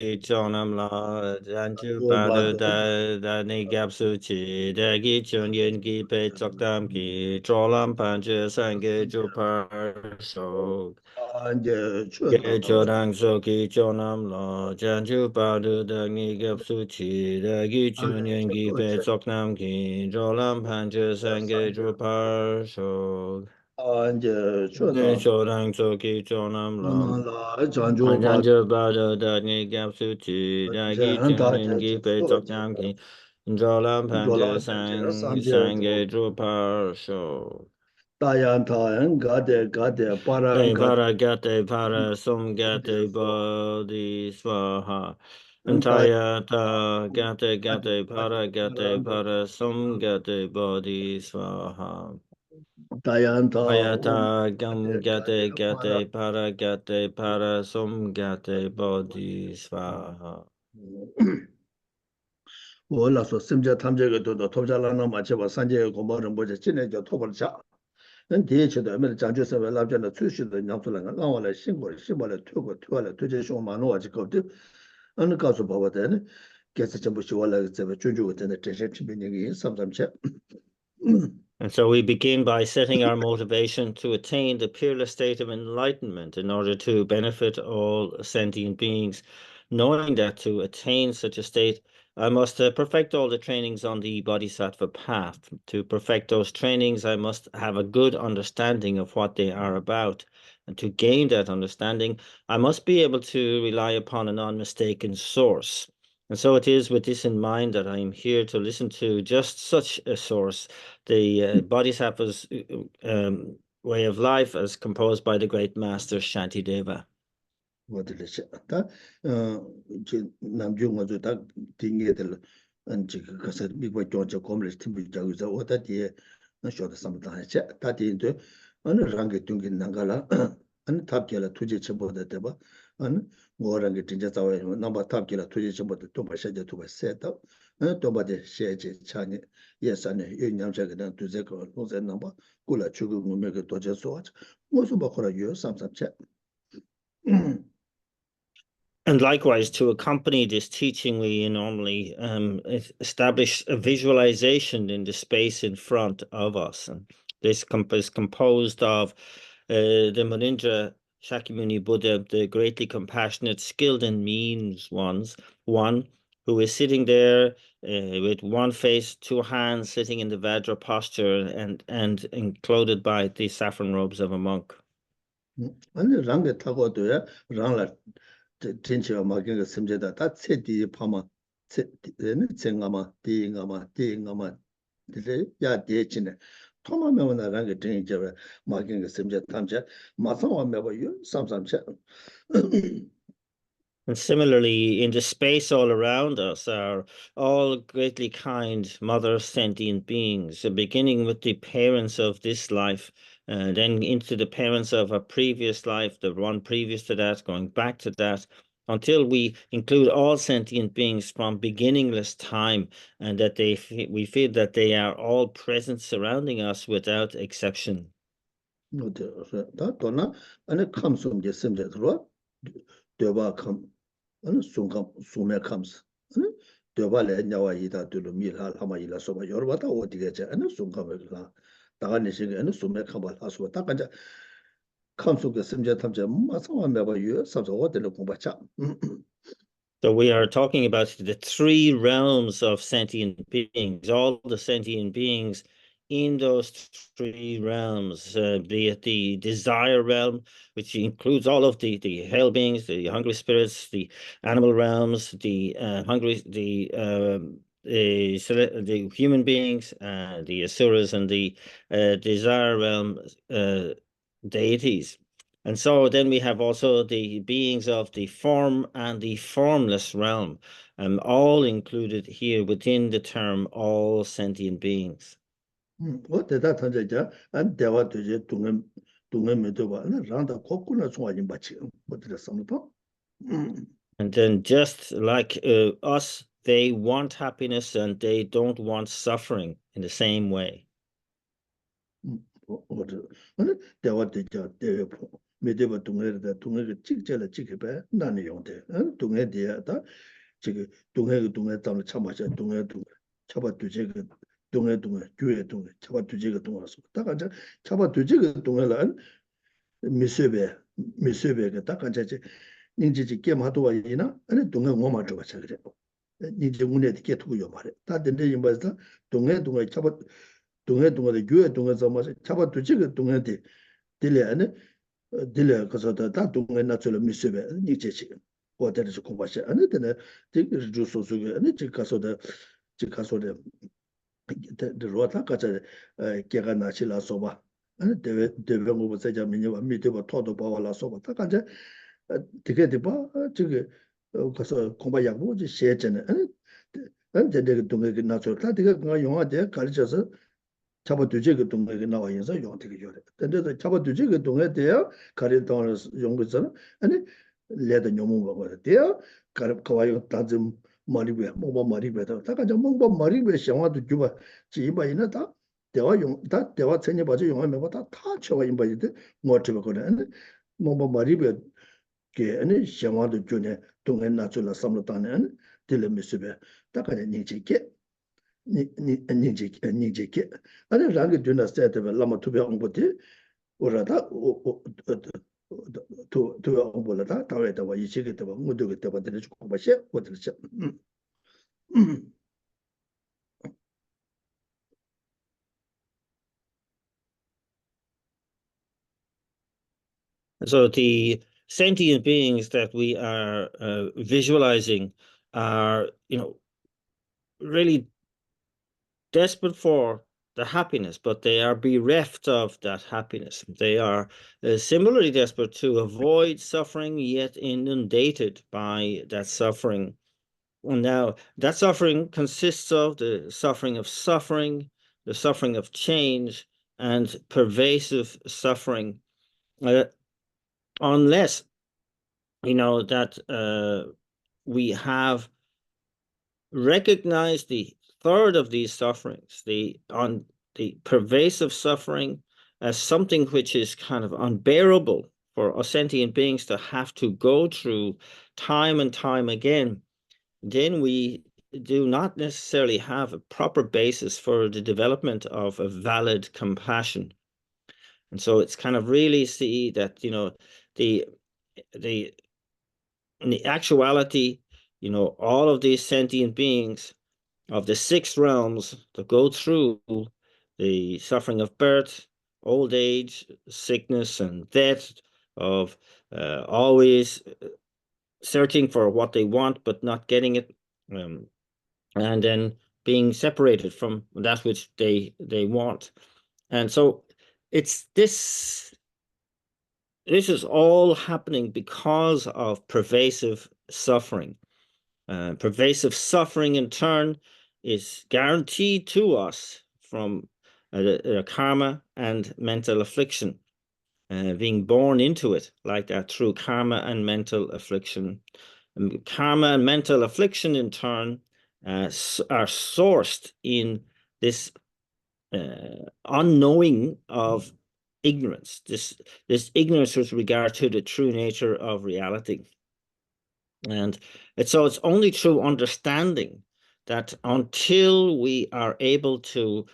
Chonam La Janju Pada Da Ni Gapsu Chi Da Gi Chun Yin Gi Pe Chok Tam Ki Cholam Pancha Sange Jupar So Ge Chodang So Ki Chonam La Janju Pada Da Ni Gapsu Chi Da Gi Chun Yin Gi Pe Chok Tam Ki Cholam Pancha Sange Jupar So Ge Chodang So Ki Chonam La Janja Bada Da Ni Gapsu Chi Da Gi Chun Yin Gi Pe Chok Tam Ki Cholam Pancha Sange Jupar So Hey, para gate para sum gate body swaha. Antaya ta gate para sum gate body swaha. Ayata gam gate para sum gate body swaha. Wala so simja 탐제가 도도 토자라나 맞춰봐 산제 공부를 뭐지 진행저 토벌 자. 난 뒤에서도 아무리 장주서 랍잖아 출시도 냠술랑 나와라 신고를 신고를 투고 투하라 투제 쇼 많어 아직 거든. 어느 가서 봐봐 되네. 계속 좀 보시 원래 제가 준주고 되는 대신 얘기 삼삼체. And so we begin by setting our motivation to attain the peerless state of enlightenment in order to benefit all sentient beings, knowing that to attain such a state, I must perfect all the trainings on the Bodhisattva path. To perfect those trainings, I must have a good understanding of what they are about. And to gain that understanding, I must be able to rely upon an unmistaken source. And so it is with this in mind that I am here to listen to just such a source, the Bodhisattva's way of life as composed by the great master Shantideva. 다 남중 아주 다 딩게들 안지 가서 미국 교체 고물을 팀비 자고서 오다 뒤에 쇼다 삼다 하자 다 뒤인데 어느 랑게 둥게 나가라 안 탑게라 투제 첨보다 대봐 안 뭐랑게 진짜 자와요 넘버 탑게라 투제 첨보다 또 마셔져 또 세다 또 바데 셰제 차니 예산에 유념자가 두제 거 노제 넘버 꿀라 주고 몸에게 도제소 무슨 바코라 요 삼삼체 And likewise, to accompany this teaching, we normally establish a visualization in the space in front of us. And this is composed of the Munindra Shakyamuni Buddha, the greatly compassionate, skilled and means one who is sitting there with one face, two hands, sitting in the Vajra posture and enclosed by the saffron robes of a monk. 아니 랑게 타고도야 랑라 진짜 마경의 심제다 다 세디 파마 세는 생가마 디ingama 이제 야 대치네 토마면은 랑게 진짜 마경의 심제 탐제 마상와 매버요 삼삼체 And similarly, in the space all around us are all greatly kind mother sentient beings, beginning with the parents of this life, then into the parents of a previous life, the one previous to that, going back to that, until we include all sentient beings from beginningless time, and that we feel that they are all present surrounding us without exception. 다 도나 아니 감숨게 심제 들어 되바 감 아니 순감 수메 감스 아니 되발에 냐와 이다 들로 밀할 하마 일라 소바 여러바다 어디게자 아니 순감을라 다가니시게 아니 수메 감발 하수바 다간자 감속게 심제 탐제 마상와 매바유 삼서 어디로 공부자 So we are talking about the three realms of sentient beings, all the sentient beings in those three realms, be it the desire realm, which includes all of the hell beings, the hungry spirits, the animal realms, the human beings, the asuras, and the desire realm deities. And so then we have also the beings of the form and the formless realm, all included here within the term all sentient beings. 어때다 던져자 안 대화 되제 동은 메도바 란다 코코나 총아진 바치 어디다 삼도 And then just like us, they want happiness and they don't want suffering in the same way. 어디 아니 대화 되자 대포 메데바 동해다 동해가 찍절을 찍게 나는 용대 동해 뒤에다 지금 동해 담을 참아서 동해 잡아 두제가 동해 교회 잡아 두제가 동화서 딱 앉아 잡아 두제가 동해를 미세베가 딱 앉아 닌지지 게임하도 이나 아니 동해 뭐만 줘 봐서 그래 닌지 운에 되게 두고 말해 다 된대 임바다 동해 잡아 동해 교회 잡아서 잡아 두제가 동해 딜레 아니 딜레 가서 다 동네 나처럼 미세베 니체치 호텔에서 공부하시 아니 되네 되게 주소소게 아니 지 가서다 로타 가자 개가 나실라 소바 아니 대베 뭐 세자 미녀와 미대바 토도 바와라 소바 다 간제 되게 돼봐 저게 가서 공부하고 이제 시에잖아 아니 되게 동네 나처럼 다 되게 그냥 영화대 가르쳐서 잡아두지 그 동네에 나와 있어서 용되게 줘야 돼. 근데 잡아두지 그 동네에 대야 가리 동을 용거잖아. 아니 레드 녀몽 먹어야 돼요. 가리 가와요 다좀 머리베 뭐뭐 머리베다. 다가 좀 뭐뭐 머리베 상황도 주바. 지바이나 다 대화 다 대화 전에 봐줘 용어 몇 다다 쳐와 임바이데 뭐 쳐봐 그래. 아니 뭐뭐 머리베 게 아니 상황도 주네 동네 나줄라 삼로다네. 아니 딜레미스베. 다가 니지게 닝제게 아니 랑게 주나 세트베 라마 투베 옹보티 오라다 또 옹보라다 타웨다 와 이치게 또 무도게 또 받을 줄 거바시 어들지 So the sentient beings that we are visualizing are, really desperate for the happiness, but they are bereft of that happiness. They are similarly desperate to avoid suffering, yet inundated by that suffering. Now, that suffering consists of the suffering, the suffering of change, and pervasive suffering. Unless, that we have recognized the third of these sufferings, the pervasive suffering, as something which is kind of unbearable for sentient beings to have to go through time and time again, then we do not necessarily have a proper basis for the development of a valid compassion. And so it's kind of really see that, the in the actuality, all of these sentient beings of the six realms that go through the suffering of birth, old age, sickness, and death, of always searching for what they want but not getting it, and then being separated from that which they want. And so it's this is all happening because of pervasive suffering. Pervasive suffering, in turn, is guaranteed to us from karma and mental affliction, being born into it like that through karma and mental affliction. And karma and mental affliction, in turn, are sourced in this unknowing of ignorance, this ignorance with regard to the true nature of reality. And it's only through understanding that, until we are able to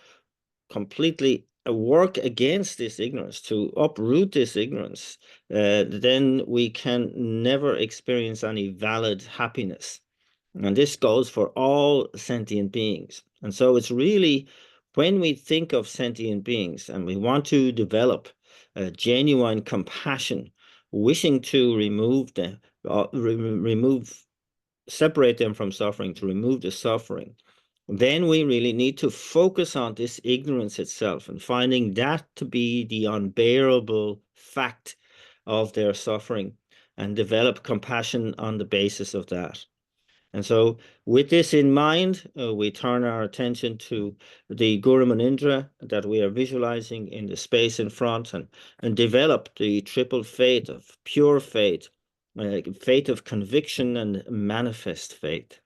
completely work against this ignorance, to uproot this ignorance, then we can never experience any valid happiness. And this goes for all sentient beings. And so it's really, when we think of sentient beings and we want to develop a genuine compassion, wishing to remove them, separate them from suffering, to remove the suffering, then we really need to focus on this ignorance itself and finding that to be the unbearable fact of their suffering, and develop compassion on the basis of that. And so with this in mind, we turn our attention to the Guru Manindra that we are visualizing in the space in front, and develop the triple faith of pure faith, faith of conviction, and manifest faith.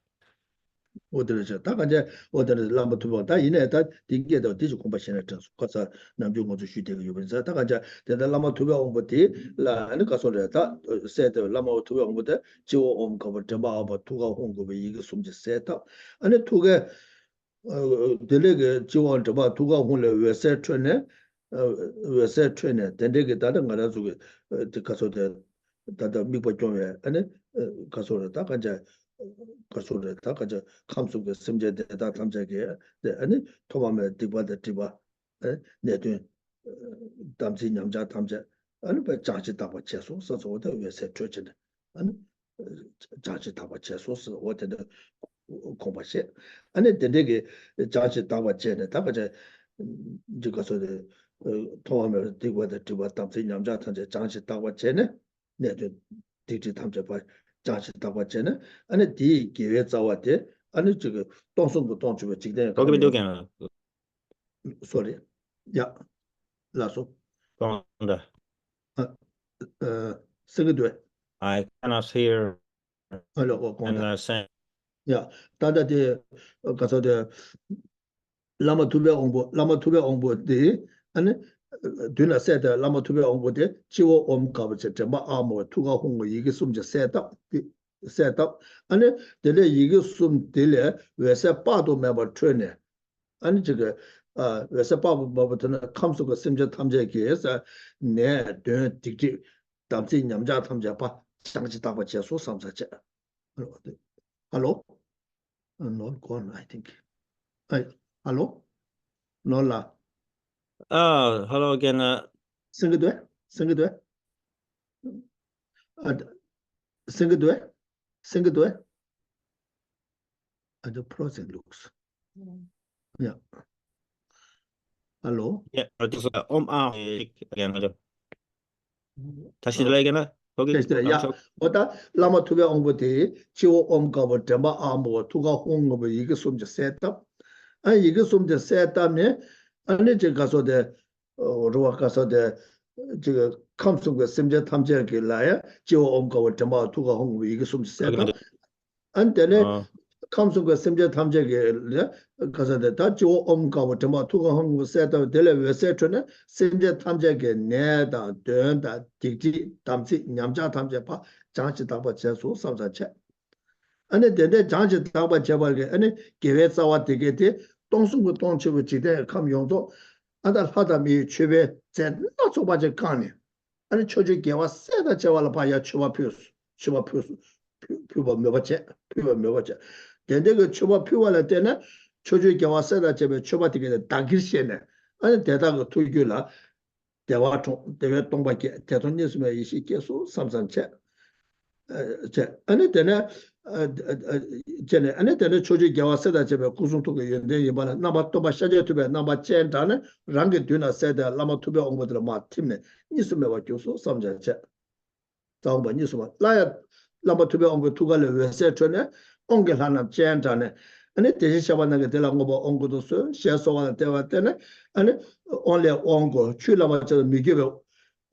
오더죠. 다 간제 오더를 라마 두번 다 이내 다 딩게도 디지 공부하시는 저 가서 남주 모두 쉬되고 요번에 다 간제 대다 라마 두번 온거디 라 아니 가서다 세트 라마 두번 온거데 지오 온 거버 점바 두가 홍거 이거 숨지 세트 아니 두게 델레게 지원 점바 두가 홍래 왜세 트네 왜세 트네 델레게 다른 거라 주게 가서다 다다 미국 쪽에 아니 가서다 간제 가서를 다 가져 감속의 심제대다 담자게 아니 토마메 디바다 디바 내도 담지 냠자 담자 아니 배 자지 다바 채소 서서도 왜세 쳐지네 아니 자지 다바 채소스 어때도 공부시 아니 되게 자지 다바 채네 다 가져 이제 가서도 토마메 디바다 디바 담지 냠자 담자 자지 다바 채네 내도 디지 담자 봐 자치 다바체는 아니 디 기회 자와데 아니 저거 동성부 동주에 직대 거기 가면 비도견 소리 야 라소 건다. 세계도 I cannot hear 알고 and 건다 say. 야 다다데 가서데 라마 투베 옹보데 아니 뒤나 세다 라마 투베 옹보데 지워 옴가버체 마 아모 투가 홍고 이게 숨제 세다 세다 아니 데레 이게 숨 데레 왜세 빠도 매버 트네 아니 저거 왜세 빠도 뭐부터는 감수가 심제 탐제기에서 내드 딕디 담지 냠자 탐제 봐 장지 다버 제소 삼사제 할로 not gone I think I hello 놀라 Oh, hello again. 생각돼 생각돼 아 생각돼 생각돼 아주 프로젝트 looks 야 hello Yeah, this again. Hello. 다시 들려야겠나? 거기 됐어 야 건축. 뭐다 라마 투베 옹보디 지오 옴가버 데마 아모 투가 홍거 이게 숨지 셋업 아 이게 숨지 셋업네 아니 제 가서데 로아 가서데 저 감속의 심제 탐지하게 라야 지오 옴가버 데마 투가 홍거 이게 숨지 거기 셋업 안데네 어, 감속의 심제 탐지하게 가서데 다 지오 옴가버 데마 투가 홍거 셋업 데레 웨세트네 심제 탐지하게 내다 된다 딕지 담지 냠자 탐지파 장치 답바 제소 삼사체 아니 데데 장치 답바 제발게 아니 계획사와 되게데 동승부 동치부 지대 감용도 아달 하다미 취베 제나 조바제 간이 아니 초지 개와 세다 제발 봐야 추바 표수 추바 표수 표바 몇바체 표바 몇바체 데데 그 추바 표발 때는 초지 개와 세다 제베 추바 되게 다길시네 아니 대다 그 투규라 대화 대외 동밖에 대통령님의 이시 계속 삼삼체 제 아니 되네 전에 아니 되네 조지 개와세다 제베 구송토가 연대 이번에 나마 또바 샤제투베 나마 첸다네 랑게 뒤나 세다 라마 투베 온거들 마 팀네 니스메 와교소 삼자체 자오바 니스마 라야 라마 투베 온거 투갈레 웨세트네 온게 하나 첸다네 아니 대시 샤바나게 될랑고 뭐 온거도서 샤소가 대화 때네 아니 only ongo 출라마 저 미게베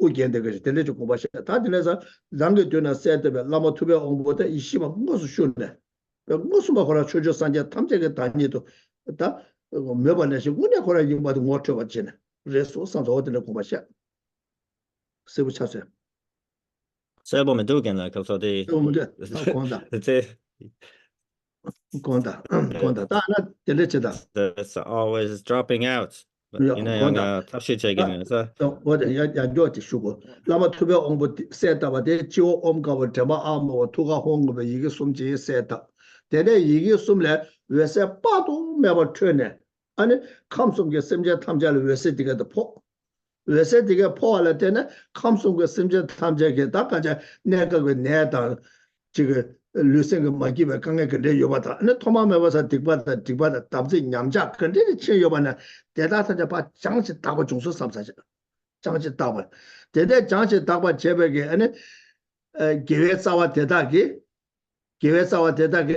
우겐데 그 텔레죠 공부하셔 다들에서 랑게 되나 세트베 라마 투베 온보다 이시마 무슨 쇼네 무슨 뭐 거라 초조 산제 탐제게 다니도 다 몇번에서 운에 거라 이마도 못 쳐봤지네 그래서 산서 어디를 공부하셔 세부 차세 세 보면 되겠나? 그래서 이 문제 건다 이제 건다 건다 다 하나 텔레체다 that's always dropping out. 건다 다시 제기면서我的研究的说过，那么特别我们赛道吧的，就我们搞个这么阿么，土个红个一个送进赛道，但是一个送来原先八度没有车呢，俺呢看送个甚至他们家的原先这个的破，原先这个破了的呢，看送个甚至他们家给大家那个难当这个。旅行个马基吧，刚刚跟着有把他，那他妈没把他顶把他，当时娘家跟着的钱有把呢，但他就把江西大把中数上上去，江西大把，但在江西大把这边个，几月早晚得大个，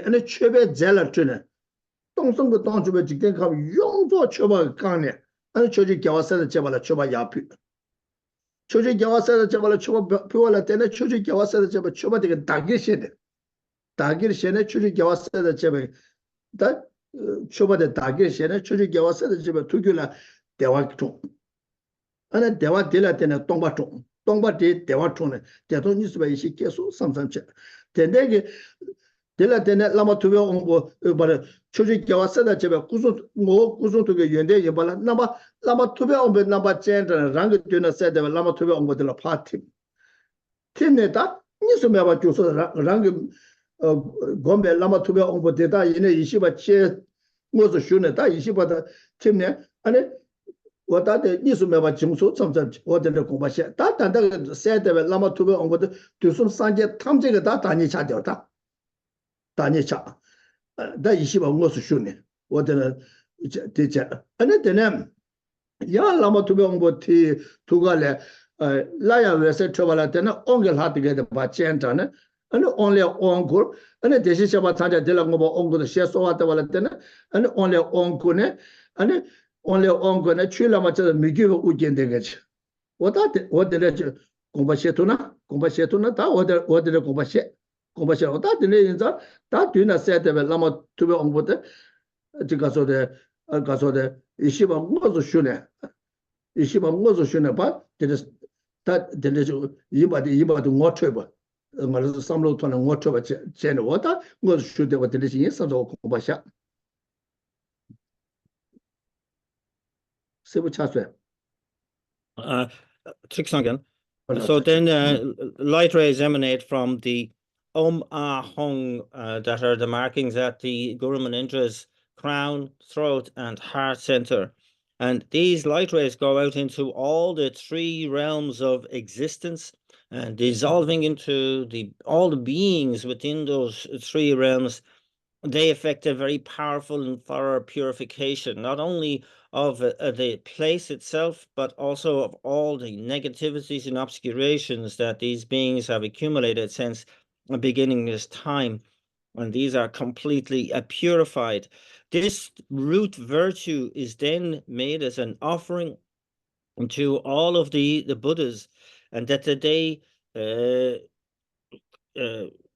那确别在了住呢，东升个当主边今天看用作确保干呢，确实叫我现在接把了确保鸦片，确实叫我现在接把了确保票了，但是确实叫我现在接把确保这个大个些的。大概现在出去叫我现在这边다 초반에 다게 시에는 초지 개와서도 집에 두교라 대화 좀 안에 대화 될라 때는 동바 좀 동바 대화 좀네 대도 뉴스에 이시 계속 삼삼체 된대게 될라 때는 라마 투베 온고 바로 초지 개와서도 집에 구조 두게 연대 예발라 라마 투베 온베 나바 젠다 랑게 되나 세데 라마 투베 온고들 파티 팀네다 뉴스에 봐 줘서 랑게 gombe lama tube ongbo deta yine ishiba che ngozo shune ta ishiba da timne ane wata de nisu meba jingsu tsamtsam wata de gomba she ta tanda se de lama tube ongbo de dusum sanje tamje ga da dani cha de ta dani cha da ishiba ngozo shune wata de cha ane de ya lama tube ongbo ti tugale laya wese chobala de na ongel hatige de ba chentane and only onkur and this is about Tanja Delango ongo the share so at the Valatena and only onkune and only onkune chula much of the Migu Ujendegage. What the ledger Kumbashetuna, what the Kumbashet, Kumbashet, that the names are that do not say the Lama to be on water because of the Ishiba was Shune. Ishiba was Shune, but there is that the ledger Yiba to Motreba. 말해서 삼로 토는 워터가 제는 왔다 뭐 슈데가 들리지 있어서 공부하셔 세부 차수야 again. So then light rays emanate from the Hung that are the markings at the Guru Manindra's crown, throat, and heart center. And these light rays go out into all the three realms of existence and dissolving into all the beings within those three realms. They effect a very powerful and thorough purification, not only of the place itself, but also of all the negativities and obscurations that these beings have accumulated since the beginning of this time. And these are completely purified. This root virtue is then made as an offering to all of the Buddhas, and that they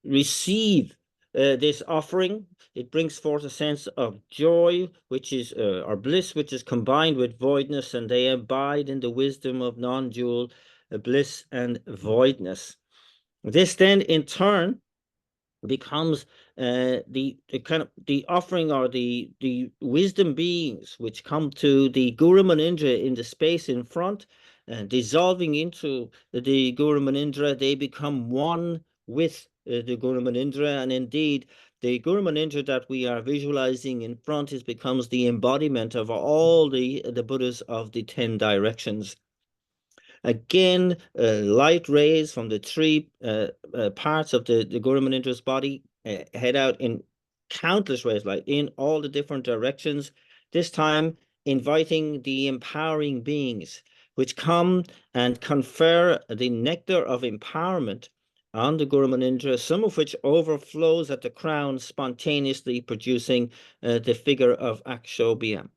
receive this offering. It brings forth a sense of joy, which is or bliss, which is combined with voidness, and they abide in the wisdom of non-dual bliss and voidness. This then, in turn, becomes the kind of the offering, or the wisdom beings which come to the Guru Manindra in the space in front, and dissolving into the Guru Manindra, they become one with the Guru Manindra, and indeed the Guru Manindra that we are visualizing in front becomes the embodiment of all the Buddhas of the 10 directions. Again, light rays from the three parts of the Guru Manindra's body head out in countless ways, like in all the different directions, this time inviting the empowering beings, which come and confer the nectar of empowerment on the Guru Manindra, some of which overflows at the crown, spontaneously producing the figure of Akshobhya.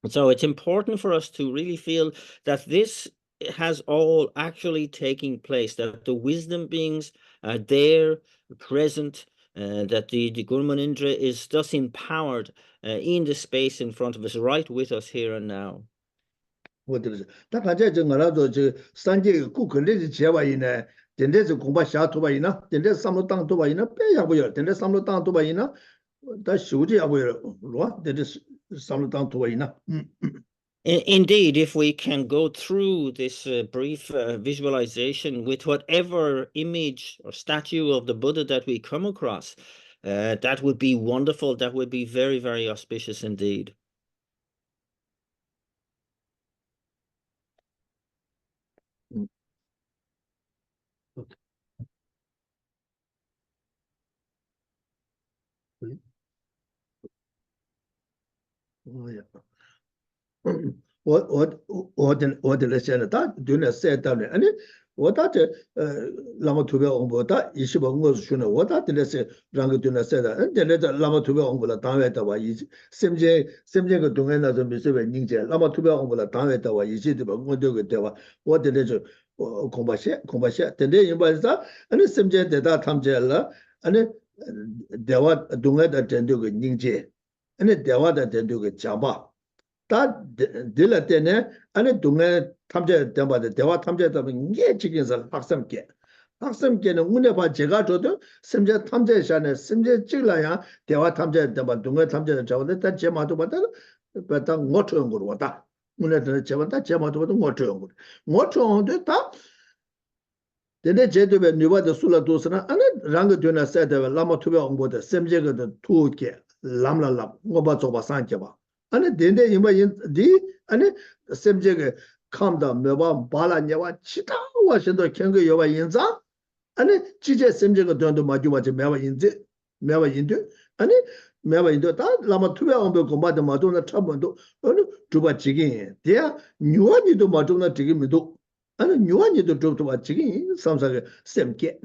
So it's important for us to really feel that this has all actually taking place, that the wisdom beings are there, present, that the Guru Manindra is thus empowered in the space in front of us, right with us here and now. Indeed, if we can go through this brief visualization with whatever image or statue of the Buddha that we come across, that would be wonderful. That would be very, very auspicious indeed. Oh, yeah. what the lesson that do not say that and what that lama to be on board that is about was shown what that let's say rang do not say that and then the lama to be on board down at the simje go doing another mission ninja lama to be on board down at the is it about what the letter combat then they invite that and simje that time and 대화 동에다 된다고 닝제 아니 대화다 된다고 잡아 다 들을 때네 아니 동에 탐제 대화다 대화 탐제다 이게 지금서 학생께는 운에 봐 제가 줘도 심지어 탐제샤네 심지어 찍라야 대화 탐제 대화 동에 탐제 잡아도 다 제마도 받다 받다 못 좋은 거로 왔다 운에 제마다 제마도 받다 못 좋은 거 못 좋은데 다 근데 제도에 누바도 술라도스나 아니 랑가 되나 세다가 라마 투베 온보다 셈제가 투게 람라람 뭐바 저바 산게바 아니 근데 이마디 아니 셈제가 감다 메바 발라냐와 치타와 신도 ken거 여바 인자 아니 지제 셈제가 돈도 마주마지 메바 인제 메바 인도 아니 메바 인도 다 라마 투베 온보 고마도 마도나 차본도 아니 두바 지긴 대야 뉴아니도 마도나 지긴도 아니 뉴아니도 좀 지금 삼사가 셈게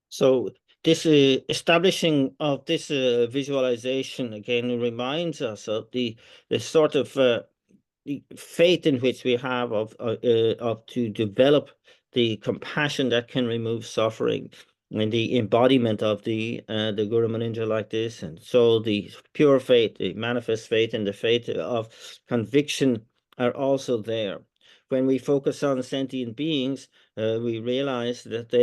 So this establishing of this visualization again reminds us of the sort of the faith in which we have of to develop the compassion that can remove suffering, and the embodiment of the Guru Maninja like this. And so the pure faith, the manifest faith, and the faith of conviction are also there. When we focus on sentient beings, we realize that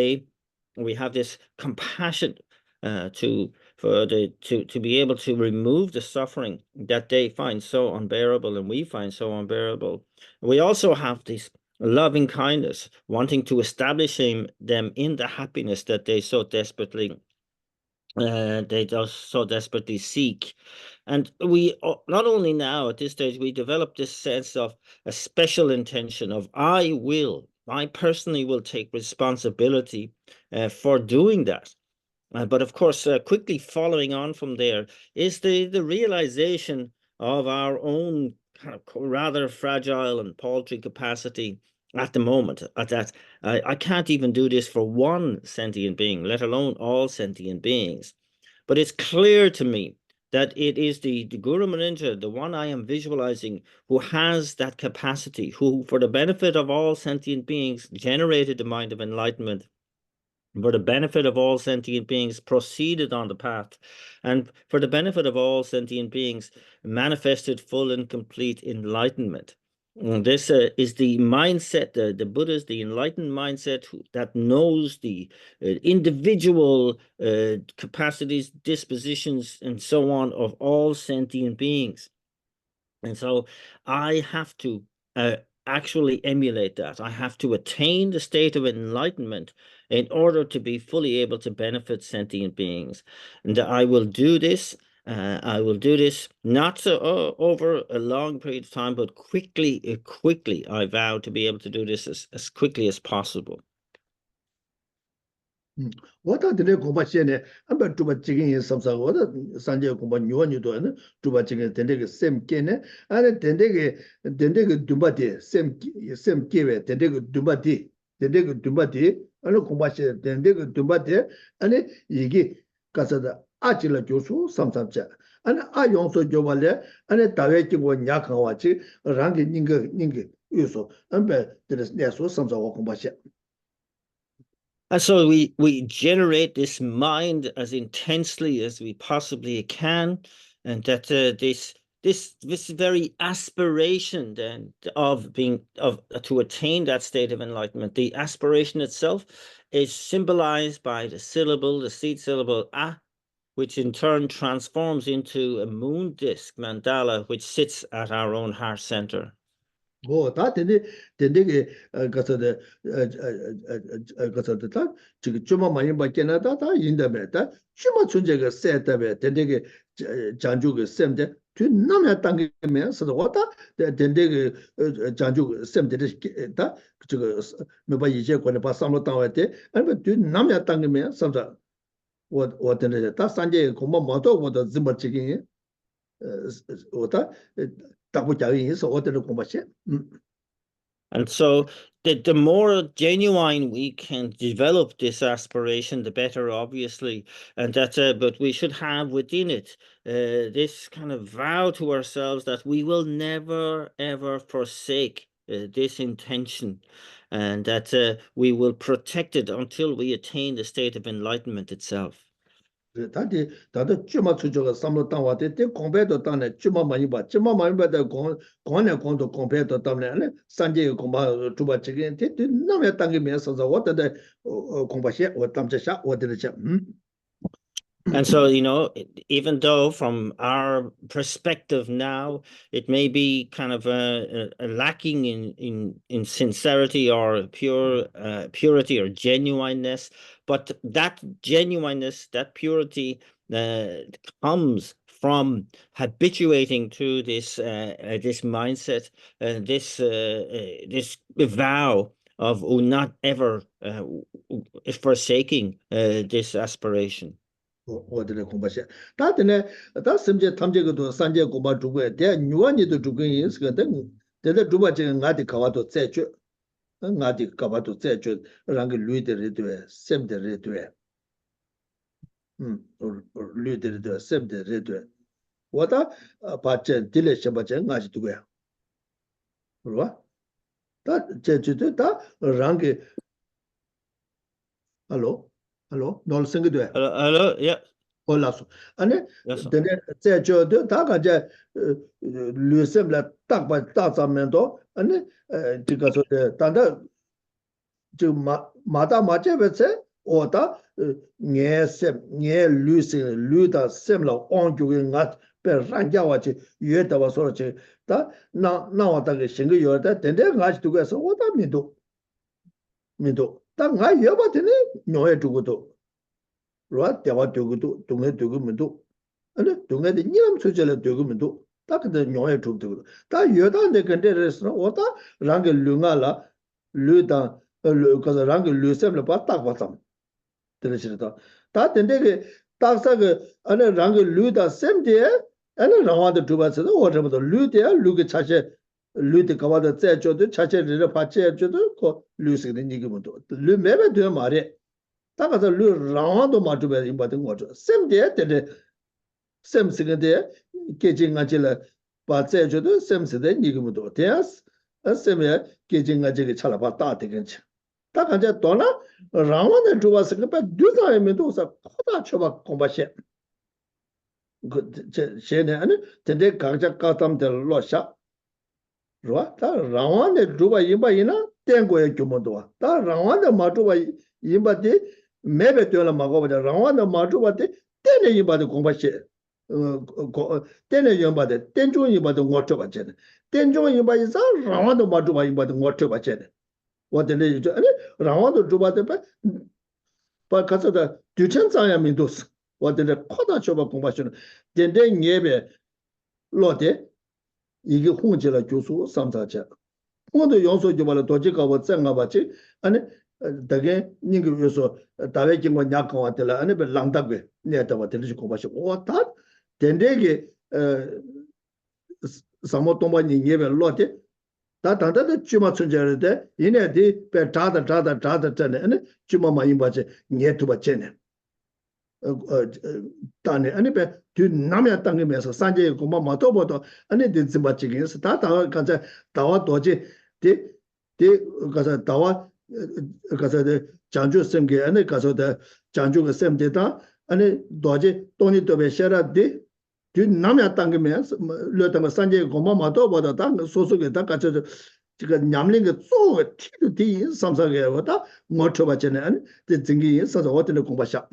we have this compassion to be able to remove the suffering that they find so unbearable and we find so unbearable. We also have this loving kindness, wanting to establish them in the happiness that they so desperately seek. And we not only now at this stage, we develop this sense of a special intention of I personally will take responsibility for doing that. But of course, quickly following on from there is the realization of our own kind of rather fragile and paltry capacity at the moment. At that, I can't even do this for one sentient being, let alone all sentient beings. But it's clear to me that it is the Guru Maninja, the one I am visualizing, who has that capacity, who, for the benefit of all sentient beings, generated the mind of enlightenment, for the benefit of all sentient beings, proceeded on the path, and for the benefit of all sentient beings, manifested full and complete enlightenment. And this is the mindset, the Buddha's, the enlightened mindset that knows the individual capacities, dispositions, and so on of all sentient beings. And so I have to actually emulate that. I have to attain the state of enlightenment in order to be fully able to benefit sentient beings. And I will do this. I will do this not over a long period of time, but quickly. I vow to be able to do this as quickly as possible. Wata dine gomba xene, amba dhuba chigin yin samsa, wata sanje gomba nyuwa nyudo ane, dhuba chigin dendege sem kene, ane dendege dhumba di, sem kewe, dendege dhumba di, ane gomba xene, dendege dhumba di, ane yigi kasada achila gyosu samsamcha, ane a yongso gyoba le, ane dawe kingwa nyakangwa chi, rangi ningi yuso, ane dine nesu samsa wa gomba xene. And so we generate this mind as intensely as we possibly can, and that this very aspiration then of to attain that state of enlightenment, the aspiration itself is symbolized by the seed syllable a, which in turn transforms into a moon disk mandala, which sits at our own heart center. 다 된대게 가서도 가서도 다 지금 좀 많이 받게나 다 인다며 다 좀 존재가 세다며 된대게 장주가 셈데 그 남야 땅에면서 왔다 된대게 장주 셈데 다 저거 뭐봐 이제 권에 봐 삼로 땅에 아니 그 남야 땅에면 삼자我真的他三届恐怕毛多我都这么这个我他 And so the more genuine we can develop this aspiration, the better, obviously. And that's but we should have within it this kind of vow to ourselves that we will never, ever forsake this intention. and that we will protect it until we attain the state of enlightenment itself. 다디 다도 주마 추저가 삼로 땅와데 때 공배도 땅에 주마 많이 봐 주마 많이 봐도 공에 공도 공배도 땅에 산제 공바 주바 지금 때 남의 땅에 면서서 어떤데 공바시 어땀자샤 어디르자 And so, even though from our perspective now, it may be kind of lacking in sincerity or purity or genuineness, but that genuineness, that purity comes from habituating to this mindset, this vow of not ever forsaking this aspiration. 어디를 공부하셔. 다들 다 심지 탐제고도 산제 공부 두고에 대 뉴원이도 두고 있으거든. 대대 두바 지금 나디 가와도 제주. 나디 가와도 제주 랑게 루이데르도에 셈데르도에. 루이데르도에 셈데르도에. 와다 바체 딜레셔 바체 나지 두고야. 그러와? 다 제주도 다 랑게 Hello? 널 생각돼. Hello, yeah. 올라서. 아니, Yes. 근데 제저도 다가 이제 류셈라 딱바 따자면도 아니 지가서 단다 저 마다 맞제베세 오다 녜 류다 셈라 온주게 나 베란자와지 유에다와 소르지 다 나와다게 생겨 요다 근데 가지 두고서 오다 민도 딱 여바더니 녀에 두고도 로아 대화 두고도 동네 두고면도 아니 동네에 니람 소절에 두고면도 딱 근데 녀에 두고도 다 여다는데 근데서 오다 랑게 류가라 류다 그래서 랑게 류셈을 봤다 봤다 들으시다 다 근데 딱사가 아니 랑게 류다 셈데 아니 라와도 두바서도 오저부터 류데야 류게 차세 류데 가와도 제조도 차체를 받체줘도 그 류스게 니기면도 류매베 되 말에 다가서 류 라와도 마주베 임바든 거죠 셈데 데데 셈스게데 계징가질라 받체줘도 셈스데 니기면도 데스 셈에 계징가질이 차라바 따되겠지 다가자 도나 라와는 두바스게 바 두자에면도 사 코다 쳐바 공바셰 그 제네 아니 근데 각자 까담들 로샤 로아 다 라완데 두바 임바이나 땡고에 규모도와 다 라완데 마두바 임바데 매베 되라 마고바다 라완데 마두바데 땡네 임바데 공바시 땡네 임바데 땡종 임바데 ngoto바제 땡종 임바이사 라완데 마두바 임바데 ngoto바제 와데네 이제 아니 라완데 두바데 바 가서다 뒤천자야 민도스 와데네 코다 줘바 공바시는 덴데 녜베 로데 이게 홍제라 교수 삼사자 모두 연소 주발로 도지가고 쟁가바지 아니 되게 니가 위해서 다외 긴거 약간 왔더라 아니 배 랑다게 내다가 들으시 고바시 오다 덴데게 사모토마니 예베 로데 다 단다데 주마 춘제르데 이네디 배 다다 전에 아니 주마마 임바제 녜투바 제네 단에 아니 그 남야 땅에서 산제 고마 마토보도 아니 데즈바치기스 다다 가자 다와 도지 데 가서 다와 가서 장주 셈게 아니 가서 장주가 셈데다 아니 도지 돈이 도베 셔라데 그 남야 땅에서 르다가 산제 고마 마토보도 다 소소게 다 같이 지금 냠링게 쪼 티디 삼사게 왔다 모토바체네 아니 데징기 있어서 어떤 공부하셔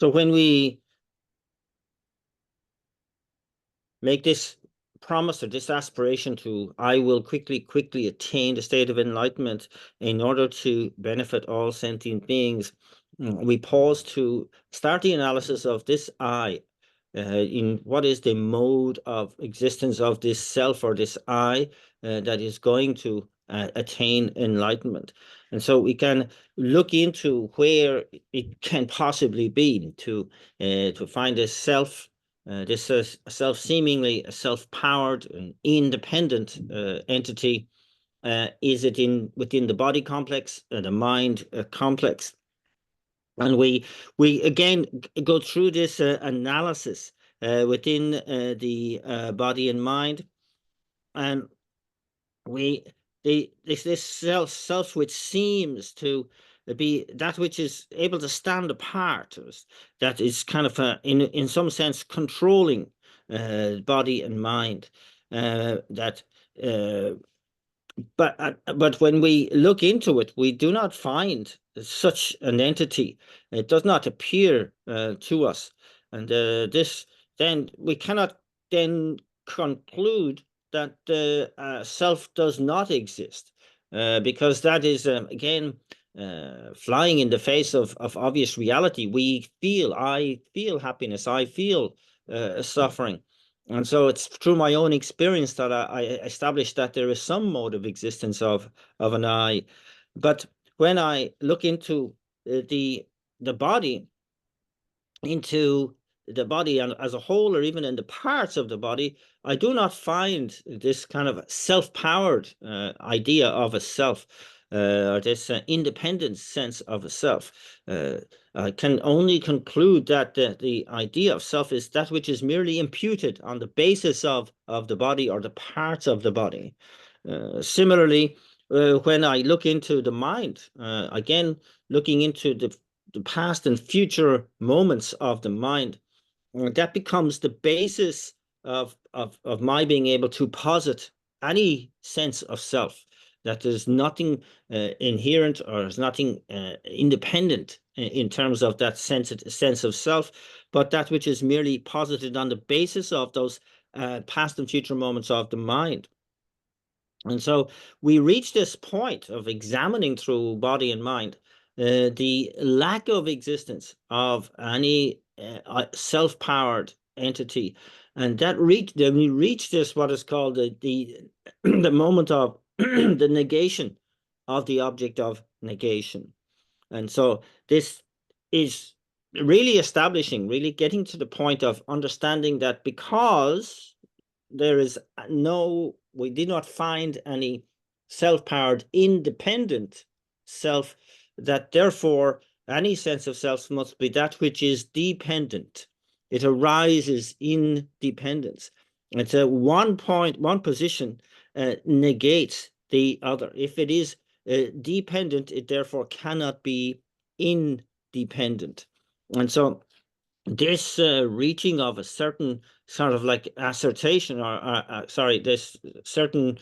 So when we make this promise or this aspiration to, I will quickly attain the state of enlightenment in order to benefit all sentient beings, we pause to start the analysis of this I, in what is the mode of existence of this self or this I that is going to attain enlightenment. And so we can look into where it can possibly be to find a self, this self-seemingly self-powered and independent entity. Is it within the body complex, the mind complex? And we again go through this analysis within the body and mind. And this self which seems to be that which is able to stand apart, that is kind of in some sense controlling body and mind, that but when we look into it, we do not find such an entity. It does not appear to us, and this then we cannot then conclude that self does not exist, because that is again flying in the face of obvious reality. I feel happiness, I feel suffering. And so it's through my own experience that I established that there is some mode of existence of an I. But when I look into the body, into the body as a whole, or even in the parts of the body, I do not find this kind of self-powered idea of a self, or this independent sense of a self. I can only conclude that the idea of self is that which is merely imputed on the basis of the body or the parts of the body. Similarly, when I look into the mind, again, looking into the past and future moments of the mind, that becomes the basis of my being able to posit any sense of self, that there's nothing inherent, or there's nothing independent in terms of that sense of self, but that which is merely posited on the basis of those past and future moments of the mind. And so we reach this point of examining through body and mind the lack of existence of any self-powered entity, and then we reach this what is called the the moment of the negation of the object of negation. And so this is really establishing, really getting to the point of understanding that because there is we did not find any self-powered independent self, that therefore any sense of self must be that which is dependent. It arises in dependence. And so one position negates the other. If it is dependent, it therefore cannot be independent. And so this reaching of a certain sort of like assertion, or sorry, this certain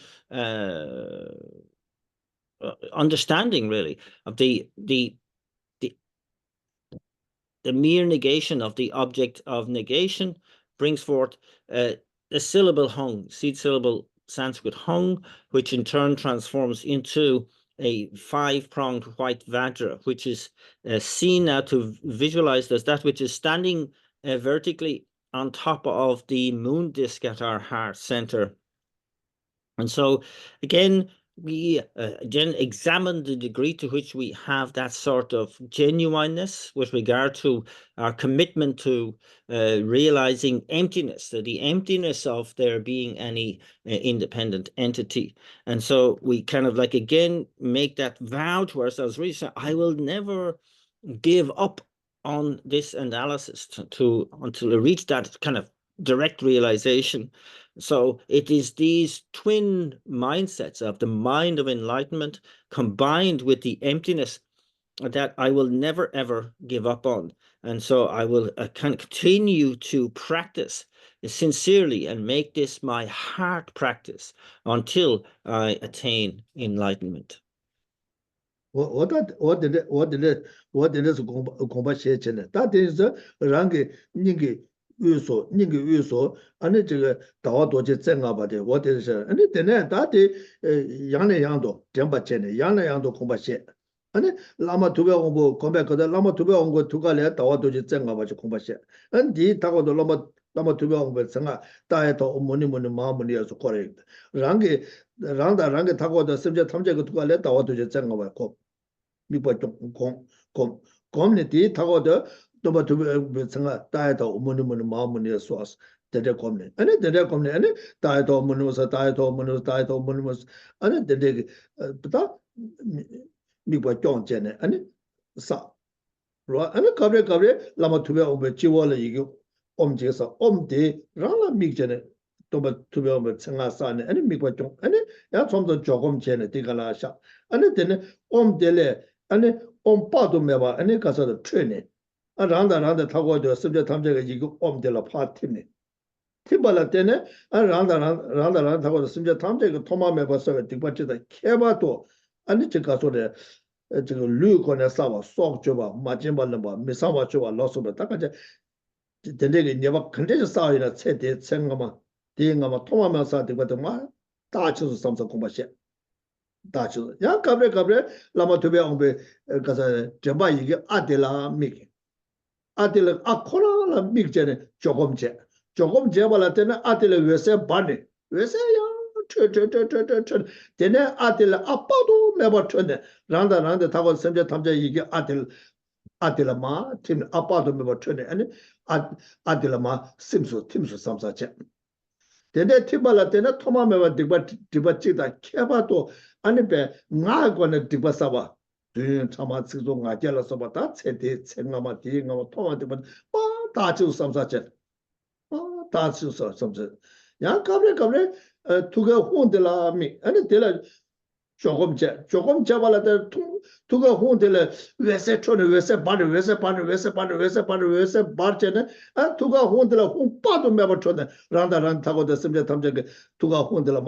understanding really of the mere negation of the object of negation brings forth the syllable hung, seed syllable Sanskrit hung, which in turn transforms into a five-pronged white vajra, which is seen now to visualize as that which is standing vertically on top of the moon disk at our heart center. And so again, we again examine the degree to which we have that sort of genuineness with regard to our commitment to realizing emptiness, the emptiness of there being any independent entity. And so we kind of like again make that vow to ourselves, really say, I will never give up on this analysis until we reach that kind of direct realization. So it is these twin mindsets of the mind of enlightenment combined with the emptiness that I will never ever give up on. And so I will continue to practice sincerely and make this my heart practice until I attain enlightenment. 我的是공부写起来，大体是让给你给寓所，安尼这个大话多去正啊吧的，我的是安尼等呢，大体样来样多，正把钱的，样来样多恐怕写，安尼那么图标我不恐怕可能那么图标我图个来大话多去正啊吧就恐怕写，安迪大话多那么图标我们正啊，大家都模拟马模拟也是 correct，让给他话的甚至他们这个图个来大话多去正啊吧可。 미국 community 타고도 또 청아 다이도 뭐니 마음이 소스 대대 community 아니 대대 community 아니 다이도 뭐니서 아니 대대 부터 미국 경제네 아니 사 아니 가브레 라마 투베 오베 지월에 이게 omjesa omde rala migjene toba tubyo tsenga sane ani migwa jong ani ya somdo jogom jene digala sha ani dene omdele ani ompado meba ani kasa da trene randa tago de subje tamjega igo omdela patine 티발라 때네 아 란다 타고 심지어 탐제 그 토마메 버서 디바치다 케바도 아니 제가 소리 지금 류코네 사와 속 줘봐 맞진 발는 봐 미사와 줘봐 로스버 딱까지 된대게 네바 근데서 싸이나 최대 생각만 대응하면 토마메 사 디바도 막 다쳐서 삼성 공부시 다쳐 야 가브레 라마 되베 옹베 가서 제바 이게 아델라 미 아델라 아코라라 미전에 조금 제발할 때는 아들을 왜세 반네 왜세야 저 되네 아들 아빠도 매버 쳤네 란다 타고 섬제 탐제 이게 아들마 팀 아빠도 매버 쳤네 아니 아들마 팀수 삼사체 되네 팀발할 때는 토마 매버 디바치다 케바도 아니 배 나고는 디바사바 그 참아 지도 나게라서 봤다 세대 생나마 디가마 토마 디바 다주 삼사체 다치 섬제 야 가브레 투가 혼들라 미 아니 데라 조금 잡아라다 투가 혼들라 왜세 촌에 왜세 바르제네 아 투가 혼들라 혼 빠도 매버 촌에 란다 타고 됐으면 담제 투가 혼들라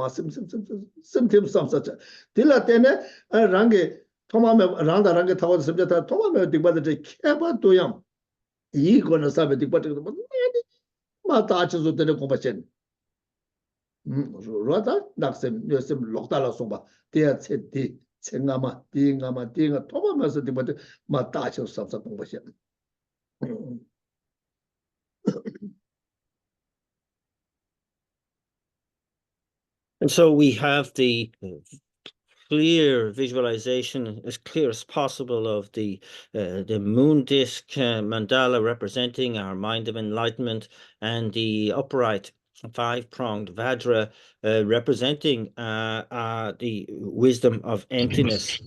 심팀 섬사자 딜라 때네 랑게 토마메 란게 타고 됐으면 토마메 디바데 케바도양 이거는 사베 디바데 다치서 되는 공부chen 로다 낙셈 요즘 록달라 송바 대체디 생가마 띵가마 토마면서 디버데 마 다치서 삼사 공부chen And so we have the clear visualization, as clear as possible, of the moon disk mandala representing our mind of enlightenment, and the upright five-pronged Vajra representing the wisdom of emptiness.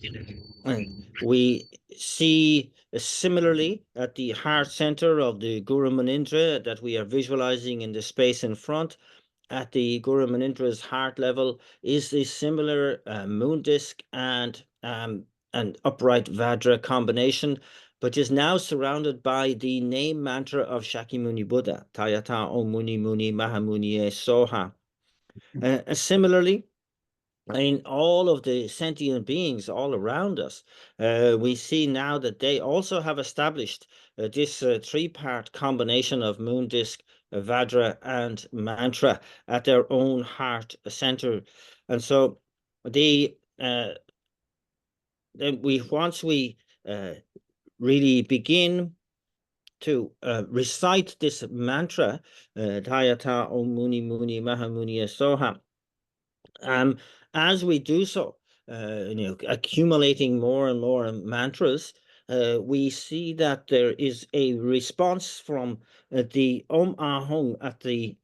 And we see similarly at the heart center of the Guru Manindra that we are visualizing in the space in front, at the Guru Manindra's heart level, is this similar moon disk and upright Vajra combination, but is now surrounded by the name mantra of Shakyamuni Buddha, Tayata Om Muni Muni Mahamuni Soha. Similarly, in all of the sentient beings all around us, we see now that they also have established this three-part combination of moon disk, Vajra, and mantra at their own heart center. And so once we really begin to recite this mantra, Tayata Om Muni Muni Mahamuni Soha, as we do so, accumulating more and more mantras, we see that there is a response from the Om Ahong at the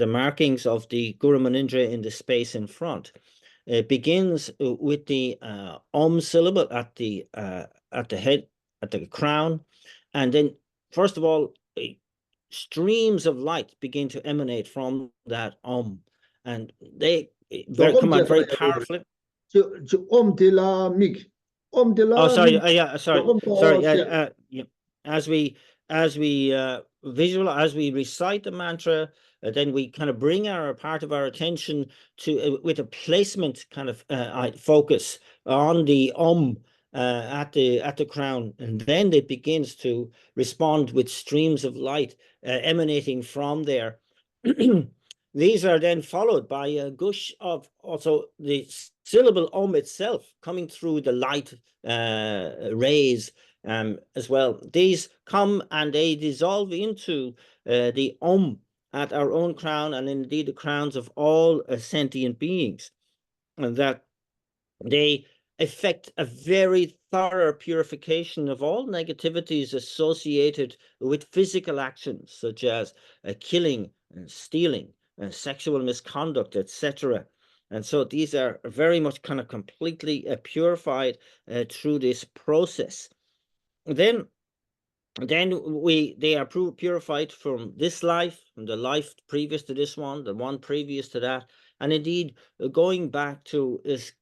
markings of the Guru Manindra in the space in front. It begins with the Om syllable at the head, at the crown, and then first of all, streams of light begin to emanate from that Om, and they come out very powerfully. Omdela mig. Oh, sorry. As we visualize, as we recite the mantra, then we kind of bring part of our attention to with a placement kind of focus on the at the crown, and then it begins to respond with streams of light emanating from there. These are then followed by a gush of also the syllable Om itself coming through the light rays as well. These come and they dissolve into the Om at our own crown, and indeed the crowns of all sentient beings, and that they effect a very thorough purification of all negativities associated with physical actions, such as killing and stealing, sexual misconduct, etc. And so these are very much kind of completely purified through this process. Then Then they are purified from this life, from the life previous to this one, the one previous to that, and indeed going back to this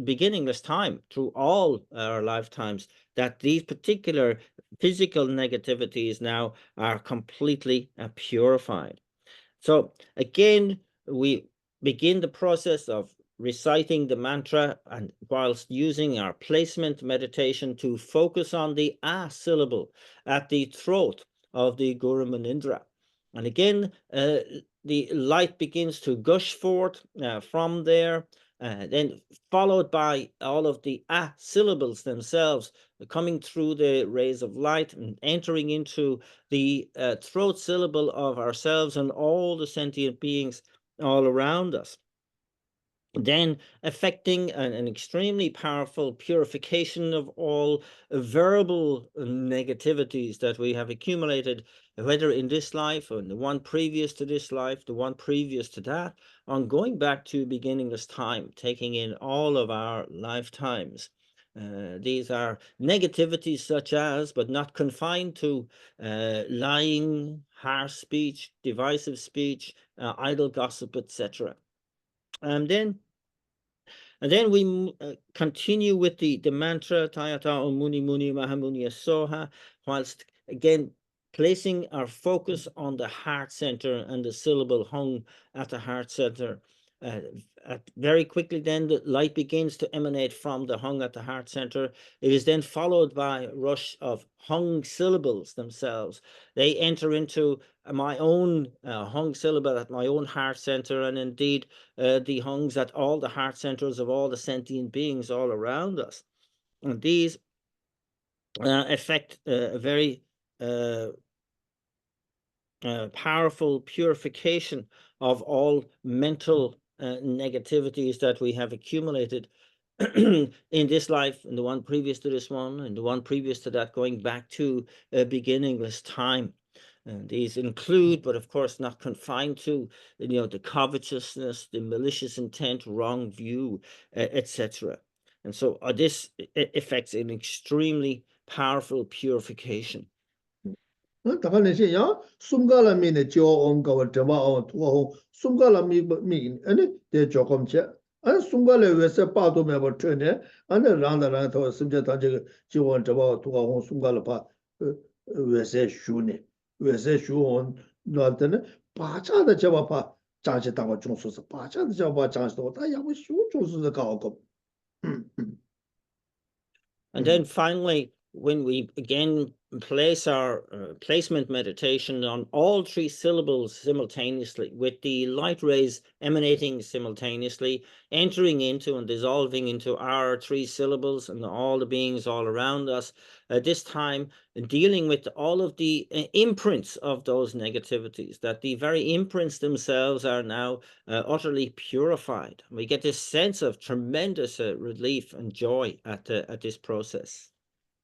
beginningless time through all our lifetimes, that these particular physical negativities now are completely purified. So again, we begin the process of reciting the mantra, and whilst using our placement meditation to focus on the A syllable at the throat of the Guru Manindra. And again, the light begins to gush forth from there, then followed by all of the A syllables themselves coming through the rays of light and entering into the throat syllable of ourselves and all the sentient beings all around us. Then affecting an extremely powerful purification of all verbal negativities that we have accumulated, whether in this life or in the one previous to this life, the one previous to that, on going back to beginningless time, taking in all of our lifetimes. These are negativities such as, but not confined to, lying, harsh speech, divisive speech, idle gossip, etc. And then we continue with the mantra, Tayata Om Muni Muni Mahamuni Soha, whilst again placing our focus on the heart center and the syllable hung at the heart center. Very quickly then the light begins to emanate from the hung at the heart center. It is then followed by a rush of hung syllables themselves. They enter into my own hung syllable at my own heart center, and indeed the hungs at all the heart centers of all the sentient beings all around us. And these affect a very powerful purification of all mental negativities that we have accumulated in this life, and the one previous to this one, and the one previous to that, going back to beginningless time. And these include, but of course not confined to, the covetousness, the malicious intent, wrong view, etc. And so this affects an extremely powerful purification. 다가내시 야 숨가라미네 조온가와 저마오 투어 숨가라미 아니 대 조금체 안 숨가래 왜서 빠도 매버 트네 안에 란다란 더 심제 단지 지원 저마 투어 숨가라 봐 왜세 슈네 왜세 슈온 너한테는 바자다 저마 봐 장시 당과 중소서 바자다 저마 장시도 다 야고 슈 중소서 가고 And then finally, when we again place our placement meditation on all three syllables simultaneously, with the light rays emanating simultaneously, entering into and dissolving into our three syllables and all the beings all around us, this time dealing with all of the imprints of those negativities, that the very imprints themselves are now utterly purified. We get this sense of tremendous relief and joy at this process.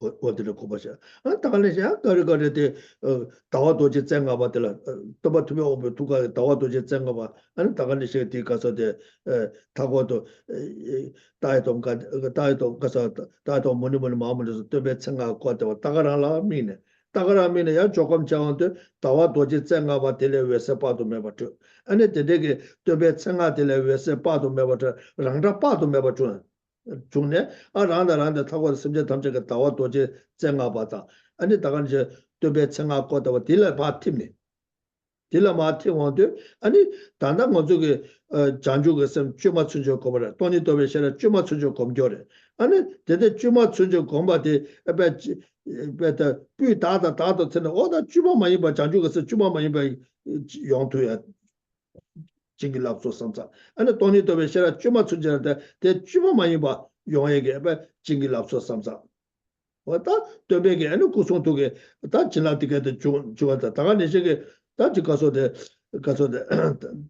어디를 고바셔 아 다갈래야 거르거르데 다와도지 쟁가바들 또바투며 오버 두가 다와도지 쟁가바 아니 다갈래시 뒤 가서데 타고도 다이동가 다이동 가서 다이동 뭐니뭐 마음으로서 또베 쟁가 거도 다가라라 미네 다가라미네 야 조금 장한테 다와도지 쟁가바 델레 외세 봐도 매버트 아니 데데게 또베 쟁가 델레 외세 봐도 매버트 랑다 봐도 매버트 중에 란다 타고 심지 담제가 다와 도제 쟁가 받아 아니 다가 이제 또배 쟁가 거다 딜라 바팀네 딜라 마팀원데 아니 단단 먼저게 잔주가 셈 쭈마 춘조 거버라 돈이 또배 셔라 쭈마 춘조 검교래 아니 데데 쭈마 춘조 검바데 에베 베다 뷰 다다 되는 오다 쭈마 많이 봐 잔주가 세 쭈마 많이 봐 용토야 징글랍소 삼자 아니 돈이 더 베셔라 쭈마 춘자한테 대 쭈마 많이 봐 용에게 봐 징글랍소 삼자 왔다 더베게 아니 구송도게 다 지나티게 좋았다 다가 내시게 다 지가서데 가서데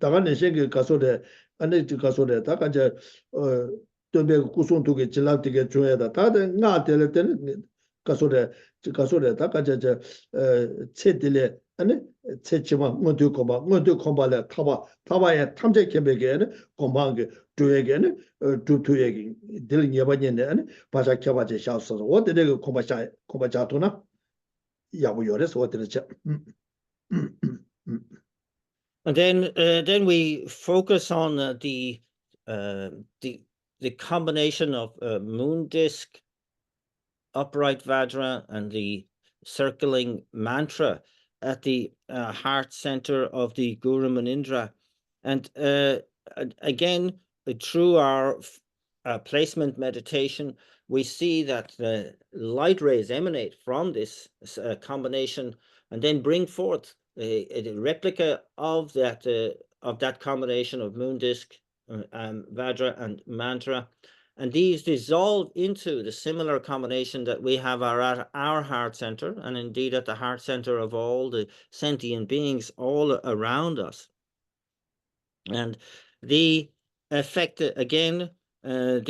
다가 내시게 가서데 아니 지가서데 다가 이제 더베 구송도게 지나티게 좋아다 다들 나될 때는 가서데 다가 이제 체딜에 아니 체치마 모두 콤발에 타바에 탐제 개베게는 콤방게 두에게는 두투에게 들 예반년에 아니 바자 켜바제 샤우스 어디에 콤바자도나 And then we focus on the combination of moon disk, upright Vajra, and the circling mantra at the heart center of the Guru Manindra. And again, through our placement meditation, we see that the light rays emanate from this combination and then bring forth a replica of that combination of moon disk, Vajra, and mantra. And these dissolve into the similar combination that we have at our heart center, and indeed at the heart center of all the sentient beings all around us. And the effect, again, they're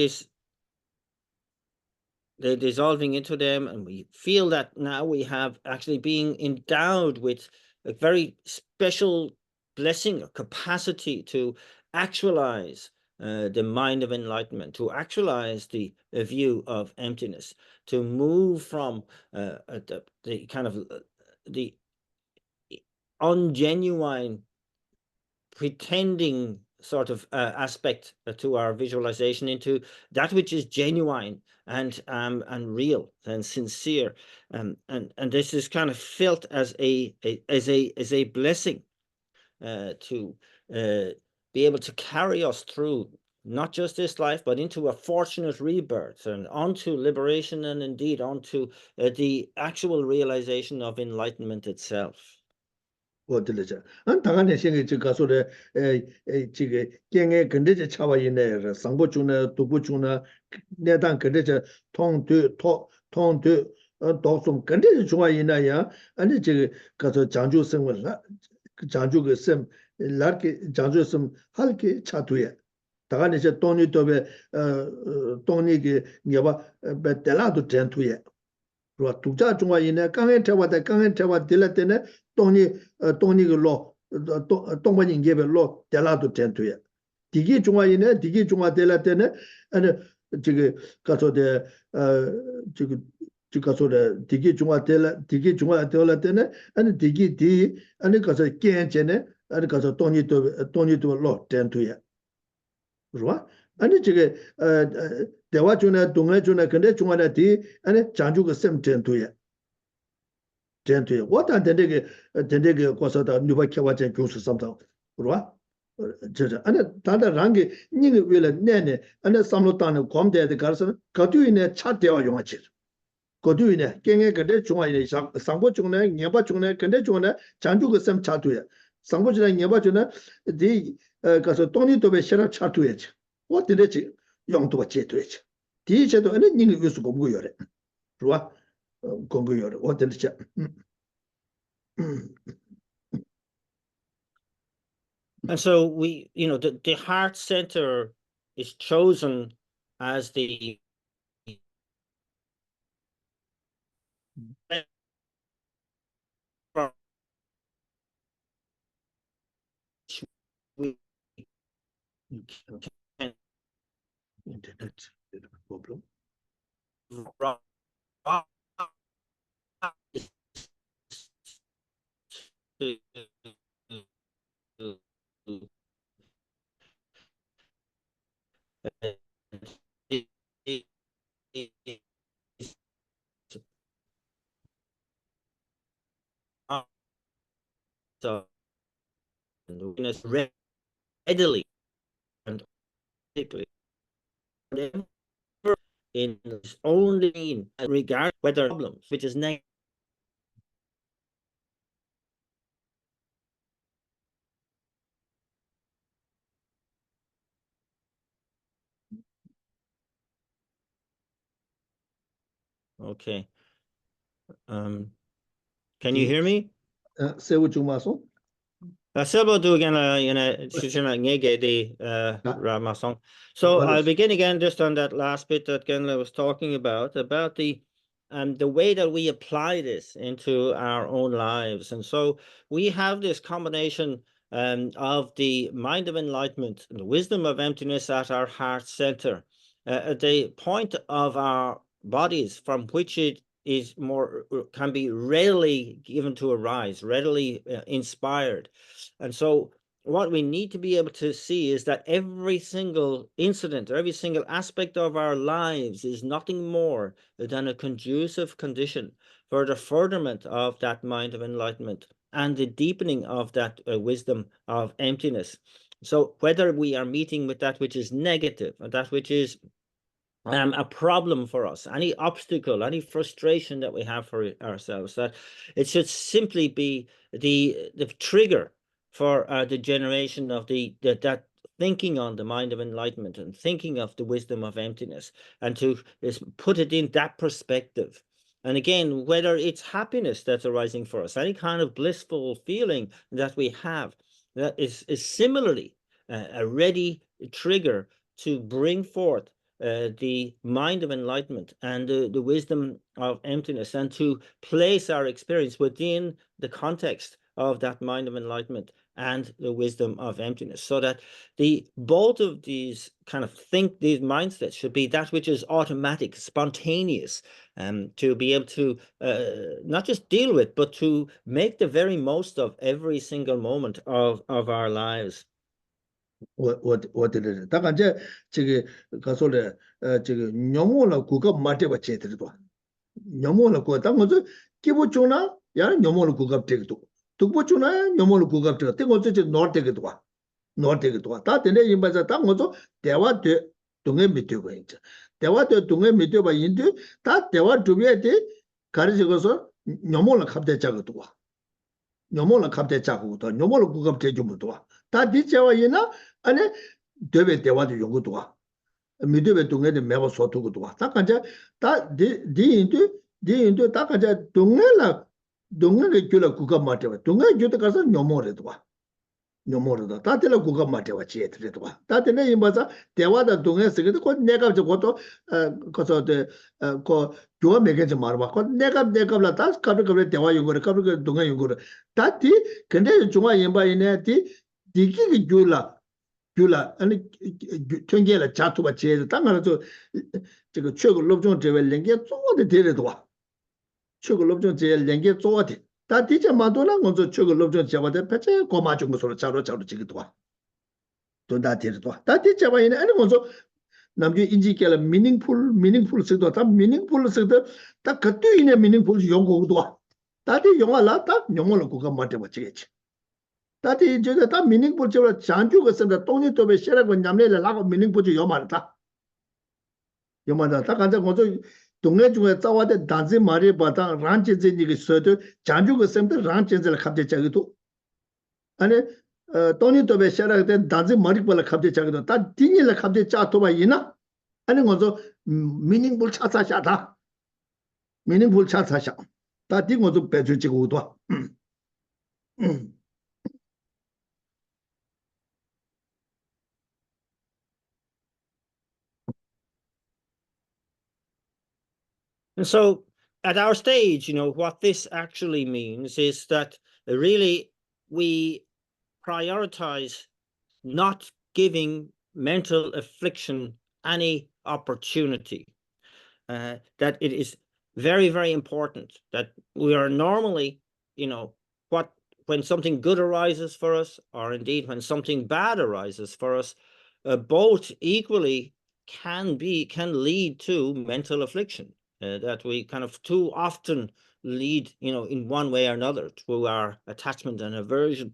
dissolving into them, and we feel that now we have actually being endowed with a very special blessing or capacity to actualize the mind of enlightenment, to actualize the view of emptiness, to move from the kind of the ungenuine, pretending sort of aspect to our visualization into that which is genuine and real and sincere, and this is kind of felt as a blessing to be able to carry us through not just this life, but into a fortunate rebirth and onto liberation, and indeed onto the actual realization of enlightenment itself. 당한에 생기 저 가서래 지게 갱에 근데제 차와이네 상보 중에 도부 중에 내단 근데제 통도 통도 도좀 근데제 중화이나야 아니 저 가서 장주 생활 장주가 셈 라게 장주섬 할게 차도야 당한에 저 돈이 도베 돈이게 녀바 베텔라도 텐투야 로 두자 중화이네 강에 태와다 강에 태와 딜라테네 돈이 그로 동반인 개별로 델라도 텐투야 디기 중화이네 디기 중화 델라테네 아니 지금 가서데 지금 가서데 디기 중화 델라테네 아니 디기 디 아니 가서 깨엔체네 아니 가서 돈이도 로 텐투야 그죠 아니 지금 대화 중에 동해 중에 근데 중간에 디 아니 장주가 셈 텐투야 텐투야 what 된대게 거서다 누가 켜와진 교수 삼다 그죠 저 아니 다다 랑게 닝이 왜래 내내 아니 삼로탄의 검대에 가서 거두이네 차대와 용하지 거두이네 깽에 근데 중앙에 상보 중에 녀바 중에 근데 중에 장주가 셈 차도야 상보 중에 녀바 중에 디 가서 돈이도베 싫어 차도야지 어디래지 용도가 제도야지 디제도 아니 닝이 위수 공부요래 좋아 공부요래 어디래지 And so we, the heart center is chosen as the internet problem so readily and deeply in its own lane, regard whether problems, which is negative. Okay. Can you hear me? 세우 중마소 So I'll begin again just on that last bit that Genla was talking about the way that we apply this into our own lives. And so we have this combination of the mind of enlightenment and the wisdom of emptiness at our heart center, at the point of our bodies from which it is more, can be readily given to arise, readily inspired. And so what we need to be able to see is that every single incident, every single aspect of our lives is nothing more than a conducive condition for the furtherment of that mind of enlightenment and the deepening of that wisdom of emptiness. So whether we are meeting with that which is negative and that which is a problem for us, any obstacle, any frustration that we have for ourselves, that it should simply be the trigger for the generation of that thinking on the mind of enlightenment and thinking of the wisdom of emptiness, and to put it in that perspective. And again, whether it's happiness that's arising for us, any kind of blissful feeling that we have, that is similarly a ready trigger to bring forth the mind of enlightenment and the wisdom of emptiness, and to place our experience within the context of that mind of enlightenment and the wisdom of emptiness, so that both of these kind of these mindsets should be that which is automatic, spontaneous, to be able to not just deal with, but to make the very most of every single moment of our lives. 我的，大概这个告诉了，这个鸟木了，顾客买这个钱的多，鸟木了顾，但我说给不中呢，也鸟木了顾客这个多，都不中呢，鸟木了顾客这个，但我这拿这个多，拿这个多，他等下因为是，但我说台湾对东岸没对过人家，台湾对东岸没对吧？人家他台湾周边的，看这个说鸟木了看不得这个多。 녀모는 갑자기 자고도 녀모는 그거 대주무도 다 뒤져와이나 아니 되베 대화도 연구도 와 미되베 동네에 매버 소토고도 와 다간자 다 디인도 다간자 동네를 줄라 그거 맞대 동네 줄때 가서 녀모래도 와 녀모래도 다들 그거 맞대 와 지에들도 와 다들 이마자 대화다 동네 쓰기도 곧 내가 저것도 거서 그 교화 매개지 말아 봐 내가 다 가볍게 대화 연구를 가볍게 동네 연구를 다티 근데 중앙 연바이네 디기 줄라 아니 전개를 자투바 제도 당하서 저거 최고 롭종 제vel 랭게 쪼어데 데려도 와 최고 롭종 제vel 랭게 쪼어데 다 디자 마도나 먼저 최고 롭종 제와데 패체 고마 좀 소로 자로 지기도 와 돈다 데려도 와다 디자 바이네 아니 먼저 남주 인지kel meaningful 쓰도 다 meaningful 쓰도 다 그때 이네 meaningful 연구도 와 다디 영화라 다 영어로 그거 맞대 버지겠지 다디 이제 다 meaningful 저 장주가 쓴다 동네 도배 싫어고 냠내를 나고 meaningful 요 말다 요 말다 다 간다 먼저 동네 중에 싸워대 단지 말이 받아 란체진이게 써도 장주가 쓴다 란체진을 갑자기 자기도 아니 동네 도배 싫어고 단지 말이 벌 갑자기 자기도 다 디니를 갑자기 짜도바 이나 아니 먼저 meaningful 찾아샤다 meaningful 찾아샤 다 디고도 배주지고도 And so at our stage, what this actually means is that really we prioritize not giving mental affliction any opportunity. That it is very, very important that we are normally, when something good arises for us, or indeed when something bad arises for us, both equally can lead to mental affliction. That we kind of too often lead, in one way or another, through our attachment and aversion.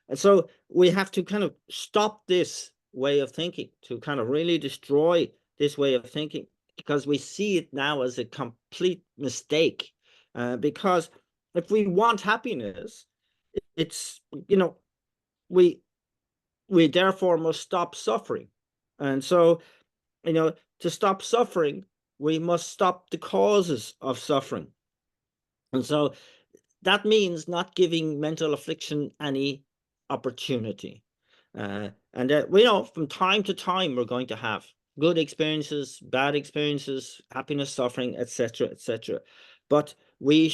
And so we have to kind of stop this way of thinking, to kind of really destroy this way of thinking, because we see it now as a complete mistake. Because if we want happiness, it's, we therefore must stop suffering. And so, to stop suffering, we must stop the causes of suffering. And so that means not giving mental affliction any opportunity. And from time to time, we're going to have good experiences, bad experiences, happiness, suffering, etc., etc. But we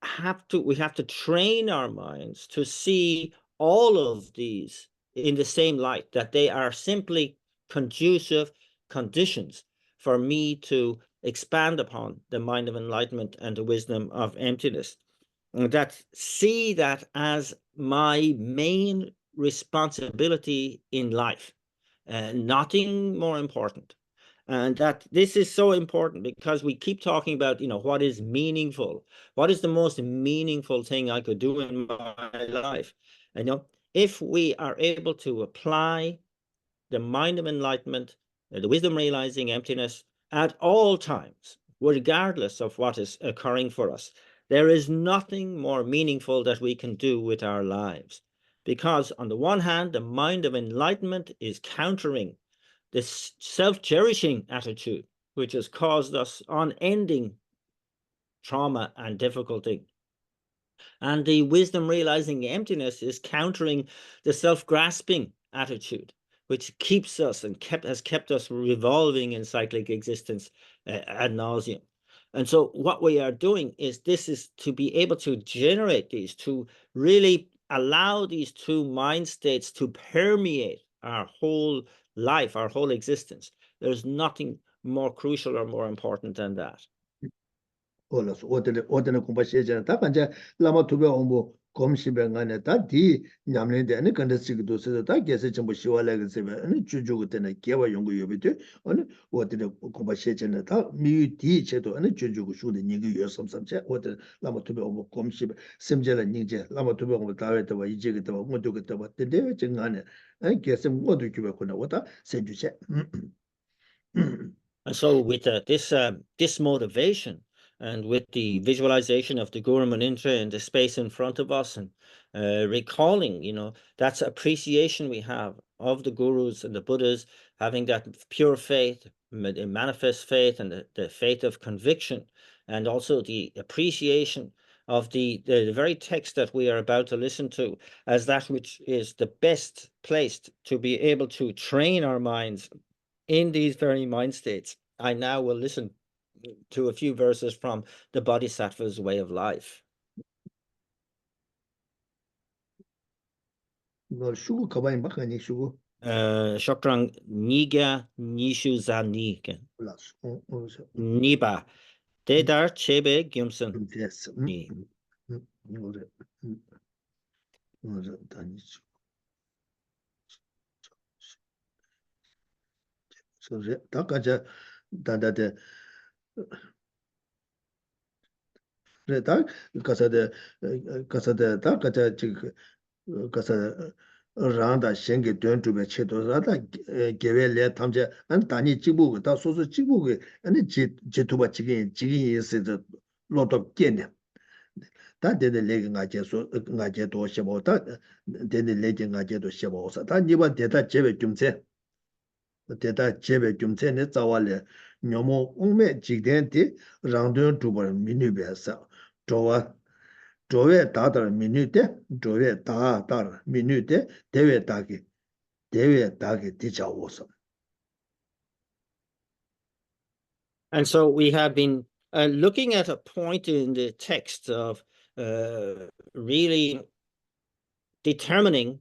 have to train our minds to see all of these in the same light, that they are simply conducive conditions for me to expand upon the mind of enlightenment and the wisdom of emptiness, that see that as my main responsibility in life, nothing more important. And that this is so important because we keep talking about, what is meaningful? What is the most meaningful thing I could do in my life? And, if we are able to apply the mind of enlightenment, the wisdom realizing emptiness at all times, regardless of what is occurring for us, there is nothing more meaningful that we can do with our lives. Because on the one hand, the mind of enlightenment is countering this self-cherishing attitude, which has caused us unending trauma and difficulty. And the wisdom realizing emptiness is countering the self-grasping attitude, which keeps us and has kept us revolving in cyclic existence ad nauseum. And so what we are doing is to be able to generate these, to really allow these two mind states to permeate our whole life, our whole existence. There's nothing more crucial or more important than that. 올라서 어디는 공부 시작하잖아. 다 간제 라마 투베 공부 검시뱅안에 다디 냠는데 아니 간데스기도 쓰다 다 계속 전부 시와라게 세베 아니 주주고 때는 개와 연구 요비도 아니 어디는 공부 시작하잖아. 다 미디 제도 아니 주주고 수도 니기 요섬섬제 어디 라마 투베 공부 검시베 심제라 닝제 라마 투베 공부 다외도 와 이제기도 와 뭐도기도 와 때데 정안에 아니 계속 뭐도 주베구나 왔다 세주제 And so with this motivation and with the visualization of the Guru Manindra in the space in front of us, and recalling, that's appreciation we have of the Gurus and the Buddhas, having that pure faith, manifest faith, and the faith of conviction, and also the appreciation of the very text that we are about to listen to as that which is the best placed to be able to train our minds in these very mind states. I now will listen to a few verses from the Bodhisattva's way of life. Shokrang niga nishu zanike. Niba. Dedar chebe gyumsen. Ni. So da kaja da da kasade da kaja chik kasa randa shenge dön tube chedo da gewe le tamje an tani chibu da soso chibu ani jituba chigi yese de lotop kene da de le ngaje so ngaje do shebo da de le ngaje do shebo sa da niba de da jebe gyumse 대다 제베 좀 전에 자와래 녀모 웅매 직된티 랑든 두버 미니베사 조와 조에 다들 미니데 조에 다다 미니데 대외 다기 디자오서. And so we have been looking at a point in the text of really determining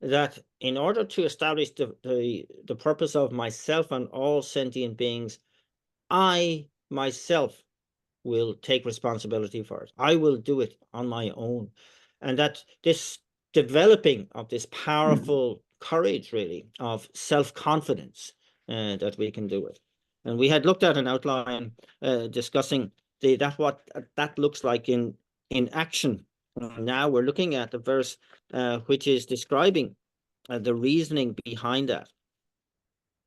that in order to establish the purpose of myself and all sentient beings, I myself will take responsibility for it. I will do it on my own. And that this developing of this powerful courage, really, of self-confidence, that we can do it. And we had looked at an outline discussing what that looks like in action. Now we're looking at the verse which is describing the reasoning behind that.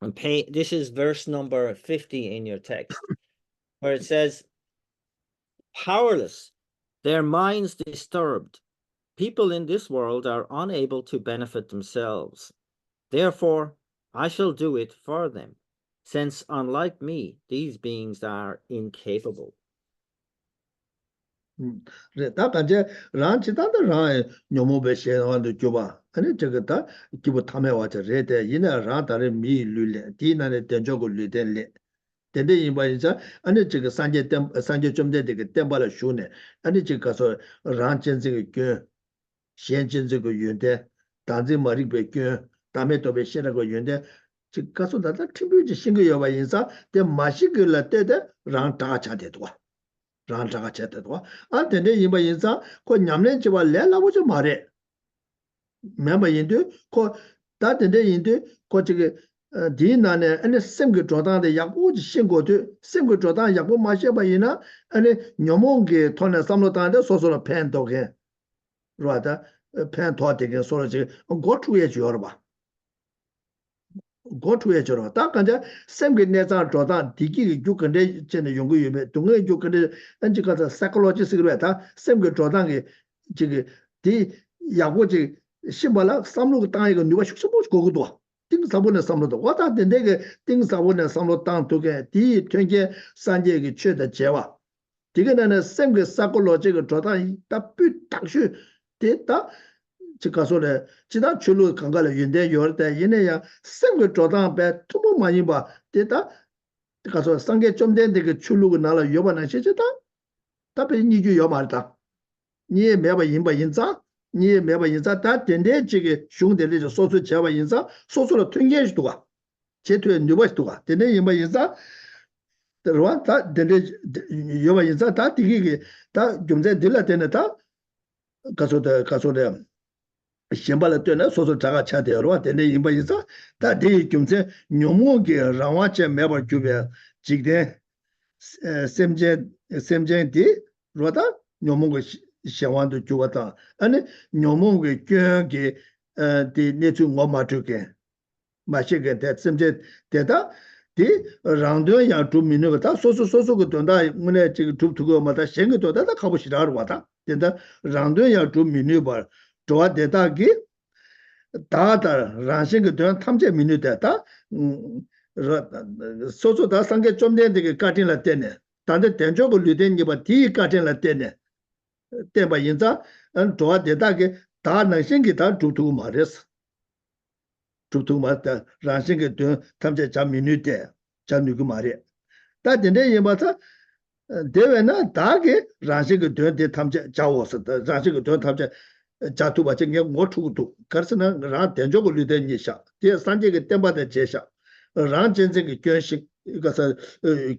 And this is verse number 50 in your text, where it says, powerless, their minds disturbed, people in this world are unable to benefit themselves. Therefore, I shall do it for them, since unlike me, these beings are incapable. 다 간제 란치다다 라 녀모베 셰한도 줘봐. 아니 저거다 기부 탐에 와서 레데 이나 라다르 미 룰레 디나네 된저고 르델레 된데 이바이자 아니 저거 산제 좀데 되게 템발을 쇼네 아니 저 가서 란첸즈게 그 셴첸즈고 윤데 단지 머리베 그 다음에 또베 셰라고 윤데 즉 가서다가 팀부지 신경여 봐 인사 대 마시글라 때데 랑타차 되도와 랑타가 쳇도와 안 되네 이봐 인사 그 냠내 집어 내라보지 말해 member 인도 코 다든데 인도 코 저기 디나네 아니 생그 조다데 약고지 신고도 생그 조다 약고 마셔봐이나 아니 녀몽게 돈에 삼로다데 소소로 팬도게 로다 팬 도와되게 소로지 고투에 줘봐 고투에 줘봐 딱 간자 생그 내자 조다 디기 죽근데 전에 연구 유매 동에 죽근데 안지가서 사이콜로지스로 다 생그 조다게 저기 디 약고지 시발라 삼로가 땅이가 누가 숙소고 거기도 띵사본의 삼로도 왔다 된데게 띵사본의 삼로 땅 두개 디 전개 산제기 최대 제와 디게는 생그 사이콜로지가 조다 다삐 딱슈 됐다 지가소래 지다 출루 강가를 윤대 요때 이내야 생그 조다 배 투모 많이 봐 됐다 가서 상계 좀 된데 그 출루가 나라 요번에 시제다 답이 니주 요 말다 니에 매바 인바 인자 니에 매바 인자 다 된데 지게 슝데리 소소 제바 인자 소소로 튕겨지도가 제토에 누버지도가 된데 인바 인자 들어와 다 된데 요바 인자 다 디게 다 좀제 들라 되네 다 가서다 심발에 되네 소소 자가 차대로 된데 인바 인자 다 디 좀제 뇨모게 라와체 매바 주베 지게 셈제디 로다 뇨몽고 시원도 주었다 아니 뇨몽고 겨게 디 네츠 고마트게 마시게 대 셈제 대다 디 랑도 야두 미누가 소소소소 그 돈다 문에 지금 두두고 마다 생겨도 다 가보시라고 왔다 된다 랑도 야두 미누 봐 좋아 대다기 다다 랑신 그 탐제 미누 대다 소소다 상계 좀 된데 까진라 때네 단데 된적을 리된이 봐디 까진라 때네 때바 인자 안 좋아 대다게 다 나신기 다 두두고 말했어 두두고 말다 랑신게 된 탐제 잠 미누대 잠누고 말해 다 된데 예마다 대외나 다게 랑신게 된데 탐제 자워서 랑신게 된 탐제 자투바 정게 못 투도 그래서는 라 된적을 리된이 샤 대 산제게 땜바데 제샤 랑 전쟁의 견식 이것은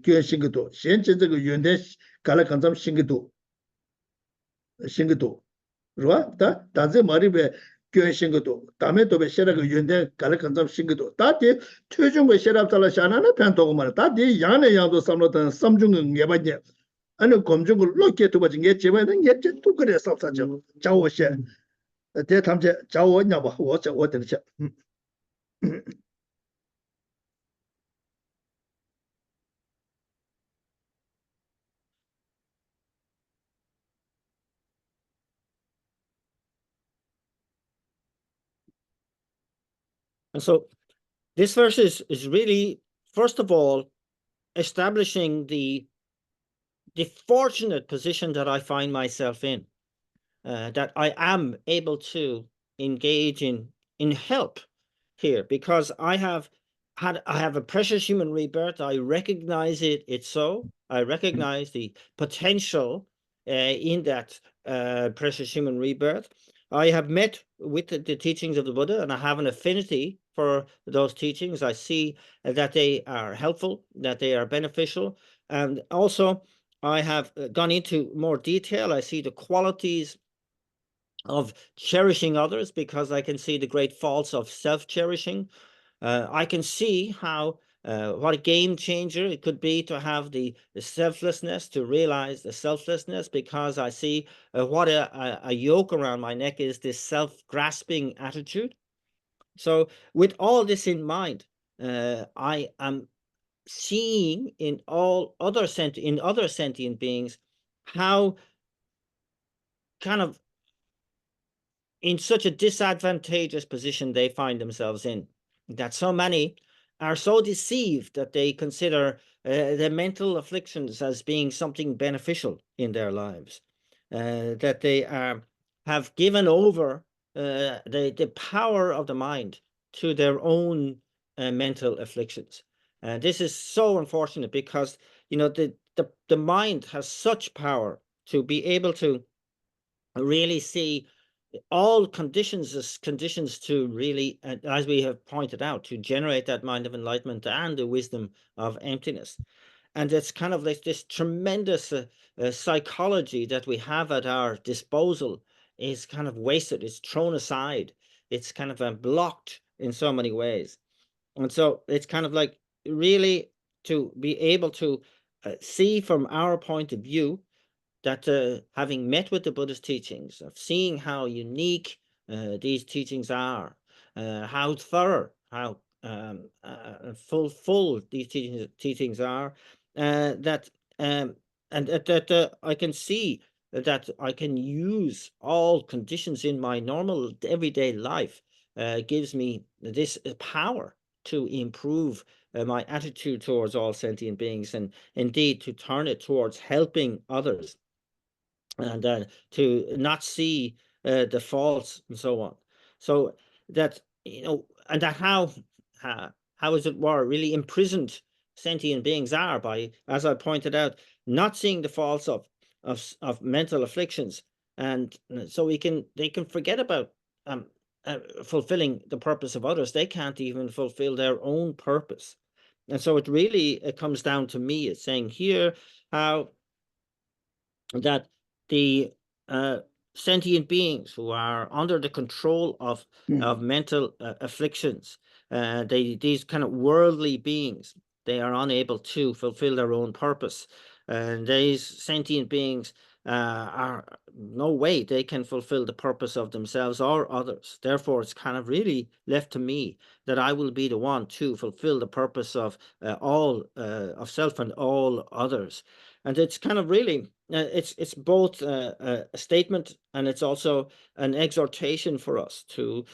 견식도 현재적의 연대 갈라 간담 신기도 로다 단제 머리베 견식도 다음에 또 베셔라가 연대 갈라 간담 신기도 다디 최종의 셔랍달라 샤나나 편도고 말 다디 양내 양도 삼로던 삼중은 예반제 아니 검증을 놓게 두버진 게 제반은 예제 또 그래 섭사죠 자오셔 대탐제 자오냐 봐我等下 And so this verse is really, first of all, establishing the fortunate position that I find myself in, that I am able to engage in help here, because I have a precious human rebirth. I recognize it's so. I recognize the potential in that precious human rebirth. I have met with the teachings of the Buddha, and I have an affinity for those teachings. I see that they are helpful, that they are beneficial, and also I have gone into more detail. I see the qualities of cherishing others, because I can see the great faults of self-cherishing. I can see how what a game changer it could be to have the selflessness, to realize the selflessness, because I see what a yoke around my neck is, this self-grasping attitude. So with all this in mind, I am seeing in other sentient beings how kind of in such a disadvantageous position they find themselves in, that so many are so deceived that they consider their mental afflictions as being something beneficial in their lives, that they have given over the power of the mind to their own mental afflictions. This is so unfortunate, because the mind has such power to be able to really see all conditions is conditions to really, as we have pointed out, to generate that mind of enlightenment and the wisdom of emptiness. And it's kind of like this tremendous psychology that we have at our disposal is kind of wasted. It's thrown aside. It's kind of blocked in so many ways. And so it's kind of like really to be able to see from our point of view that having met with the Buddha's teachings, of seeing how unique these teachings are, how thorough, how full these teachings are, that and that I can see that I can use all conditions in my normal everyday life, gives me this power to improve my attitude towards all sentient beings, and indeed to turn it towards helping others, and to not see the faults and so on. So that, and that how as it were, really imprisoned sentient beings are by, as I pointed out, not seeing the faults of mental afflictions, and so they can forget about um, fulfilling the purpose of others. They can't even fulfill their own purpose, and so it comes down to me. It's saying here how that the sentient beings who are under the control of mental afflictions, these kind of worldly beings, they are unable to fulfill their own purpose. And these sentient beings are no way they can fulfill the purpose of themselves or others. Therefore, it's kind of really left to me that I will be the one to fulfill the purpose of all of self and all others. And it's kind of really it's both a statement, and it's also an exhortation for us to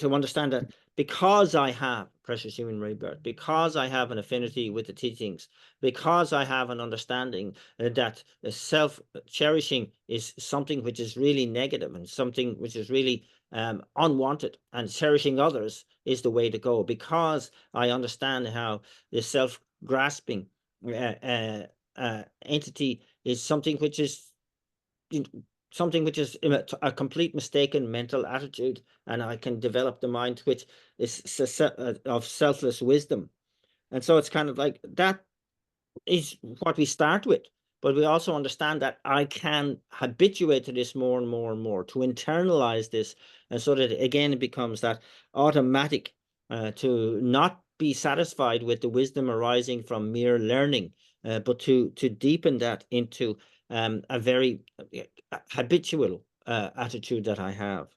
understand that because I have precious human rebirth, because I have an affinity with the teachings, because I have an understanding that self-cherishing is something which is really negative and something which is really unwanted, and cherishing others is the way to go, because I understand how the self-grasping entity is something which is a complete mistaken mental attitude, and I can develop the mind which is of selfless wisdom. And so it's kind of like that is what we start with, but we also understand that I can habituate to this more and more and more, to internalize this, and so that again it becomes that automatic to not be satisfied with the wisdom arising from mere learning, but to deepen that into a very habitual attitude that I have.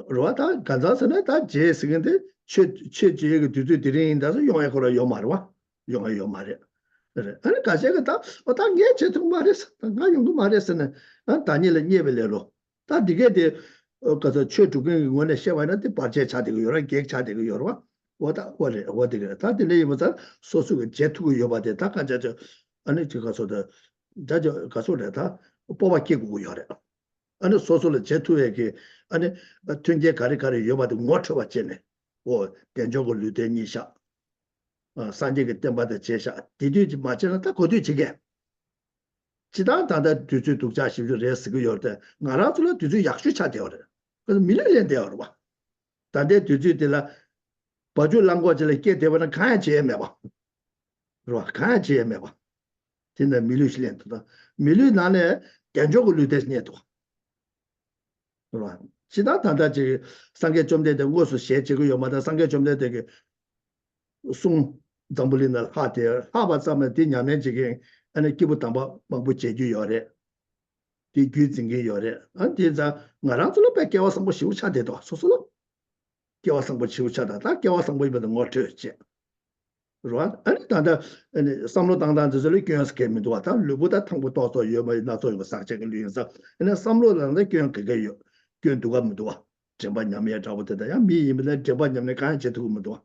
罗他干啥事呢？他接是跟的 최지의 뒤도 들인다서 용해 걸어 요 말와 용해 요 말이야. 그래. 아니 가제가 다 어떤 제통 말했어. 나 용도 말했으는 다니엘 예벨레로. 다 디게데 가서 최주근 원에 셰와는데 바제 차되고 여러 계획 차되고 여러 와다 원래 어디가 다 들리면서 소수가 제투고 여바데 다 가자죠. 아니 저 가서도 자저 가서다 뽑아 끼고 여래. 아니 소소를 제투에게 아니 튕게 가리가리 여바도 못 쳐봤잖아. 뭐 된적을 루데니샤 산지게 땜바다 제샤 디디지 맞잖아 다 거두지게 지단 단다 뒤주 독자 시비를 레스 그 요때 나라들은 뒤주 약수 차대어래 그래서 밀려야 돼요 봐 단대 뒤주들라 바주 랑고지를 깨 되면 가야 제매 봐 그러 가야 제매 봐 진짜 밀루실렌트다 밀루 나네 견적을 루데스네도 그러 지단 단다지 상계 좀 되는 것을写지고 요마다 상계 좀 되게 송 담불리나 하대 하바자면 되냐면 지금 아니 기부 담바 막부 제주 요래 뒤 규징게 요래 안디자 나랑도 밖에 와서 뭐 시우차대도 소소로 깨와서 뭐 시우차다 다 깨와서 뭐 이거는 뭐 되지 그러나 아니 단다 아니 삼로 당단들을 교연스 개미도 왔다 루보다 탕부 도서 요뭐 나서 이거 사적인 류에서 아니 삼로랑의 교연 그게 요 교연 누가 뭐도 와 전반냠에 잡았다 야 미임을 전반냠에 간제 두고 뭐도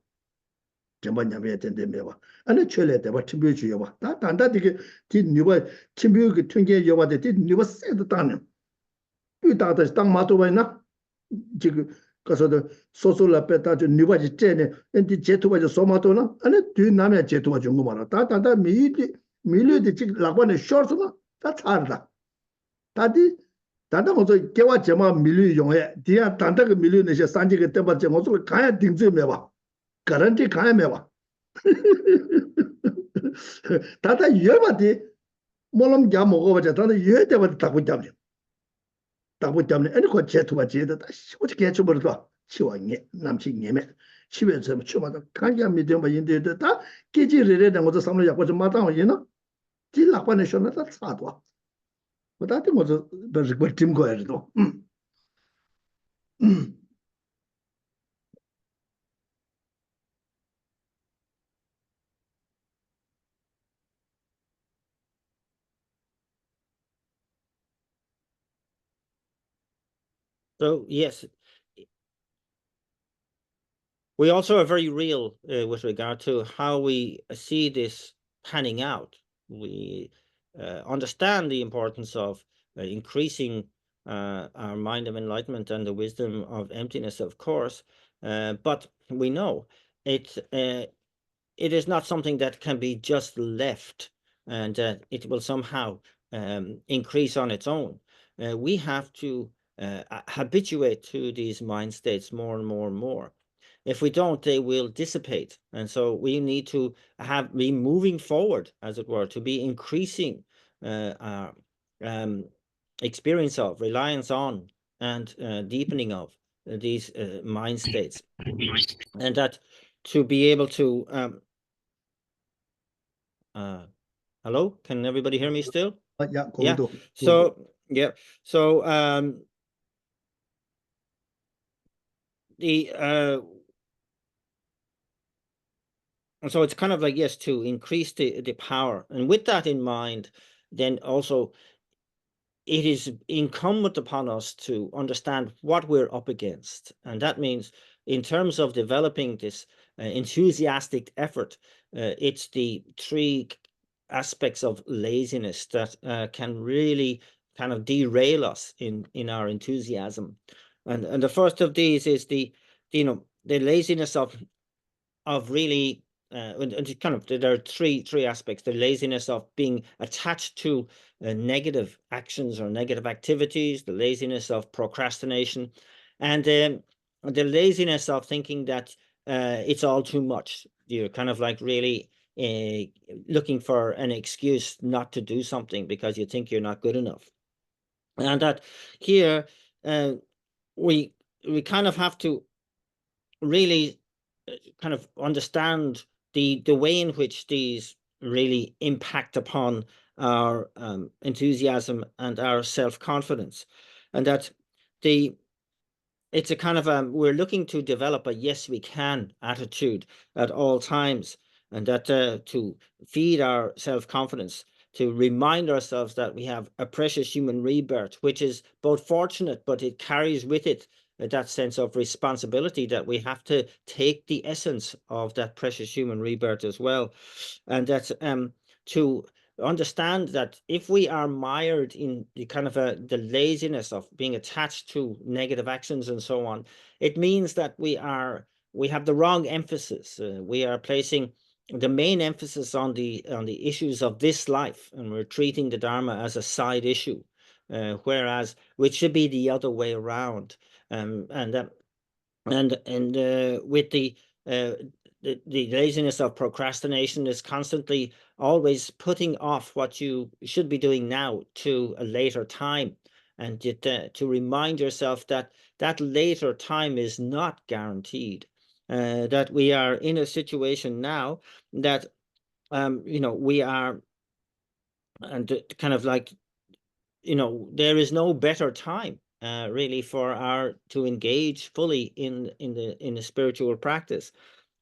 전반냠에 된대매 와 아니 철에다 봐 팀비 주여 봐다 단다 되게 뒤 누가 팀비 그 튕게 여봐대 뒤 누가 세도 따는 이 다다 땅 마도 봐나 지금 가서도 소소라 빼다 좀 누가지 째네 엔디 제토바지 소마도나 아니 뒤 남에 제토바 준거 말아 다 단다 미리디 지금 라반의 쇼스나 다 차르다 다디 단다 먼저 개와 제마 밀리 용해 디야 단다 그 밀리 내셔 산지게 때바지 먼저 가야 딩즈메 봐 가란티 가야 메봐 다다 여바디 몰람 자 먹어보자 다다 여대바디 딱 붙잡네 딱 붙잡네 아니 그 제토바 제다 어떻게 해줘버려도 치와니 남친 님에 치면서 추마다 강야 믿음 봐 인데도 다 깨지르르는 것도 삼로 약고 좀 마땅 이나 딜락반에 쇼나다 사도 그다데 뭐저 그 팀 거야도 So yes, we also are very real with regard to how we see this panning out. We understand the importance of increasing our mind of enlightenment and the wisdom of emptiness, of course, but we know it is not something that can be just left and it will somehow increase on its own. We have to habituate to these mind states more and more and more. If we don't, they will dissipate. And so we need to be moving forward, as it were, to be increasing our experience of, reliance on, and deepening of these mind states. And that to be able to hello, can everybody hear me still? 야 Yeah. 거기도 So yeah. So the so it's kind of like, yes, to increase the power, and with that in mind, then also it is incumbent upon us to understand what we're up against, and that means in terms of developing this enthusiastic effort, it's the three aspects of laziness that can really kind of derail us in our enthusiasm, and the first of these is the laziness of really and kind of there are three aspects: the laziness of being attached to negative actions or negative activities, the laziness of procrastination, and the laziness of thinking that it's all too much. You're kind of like really looking for an excuse not to do something because you think you're not good enough, and that here we kind of have to really kind of understand the way in which these really impact upon our enthusiasm and our self-confidence, and that the it's a kind of we're looking to develop a yes we can attitude at all times, and that to feed our self-confidence, to remind ourselves that we have a precious human rebirth, which is both fortunate, but it carries with it that sense of responsibility that we have to take the essence of that precious human rebirth as well. And that's to understand that if we are mired in the kind of the laziness of being attached to negative actions and so on, it means that we have the wrong emphasis. We are placing the main emphasis on the issues of this life, and we're treating the Dharma as a side issue, whereas which should be the other way around. And with uh, the laziness of procrastination is constantly always putting off what you should be doing now to a later time, and to remind yourself that that later time is not guaranteed, that we are in a situation now that we are, and kind of like, there is no better time really for our to engage fully in the spiritual practice,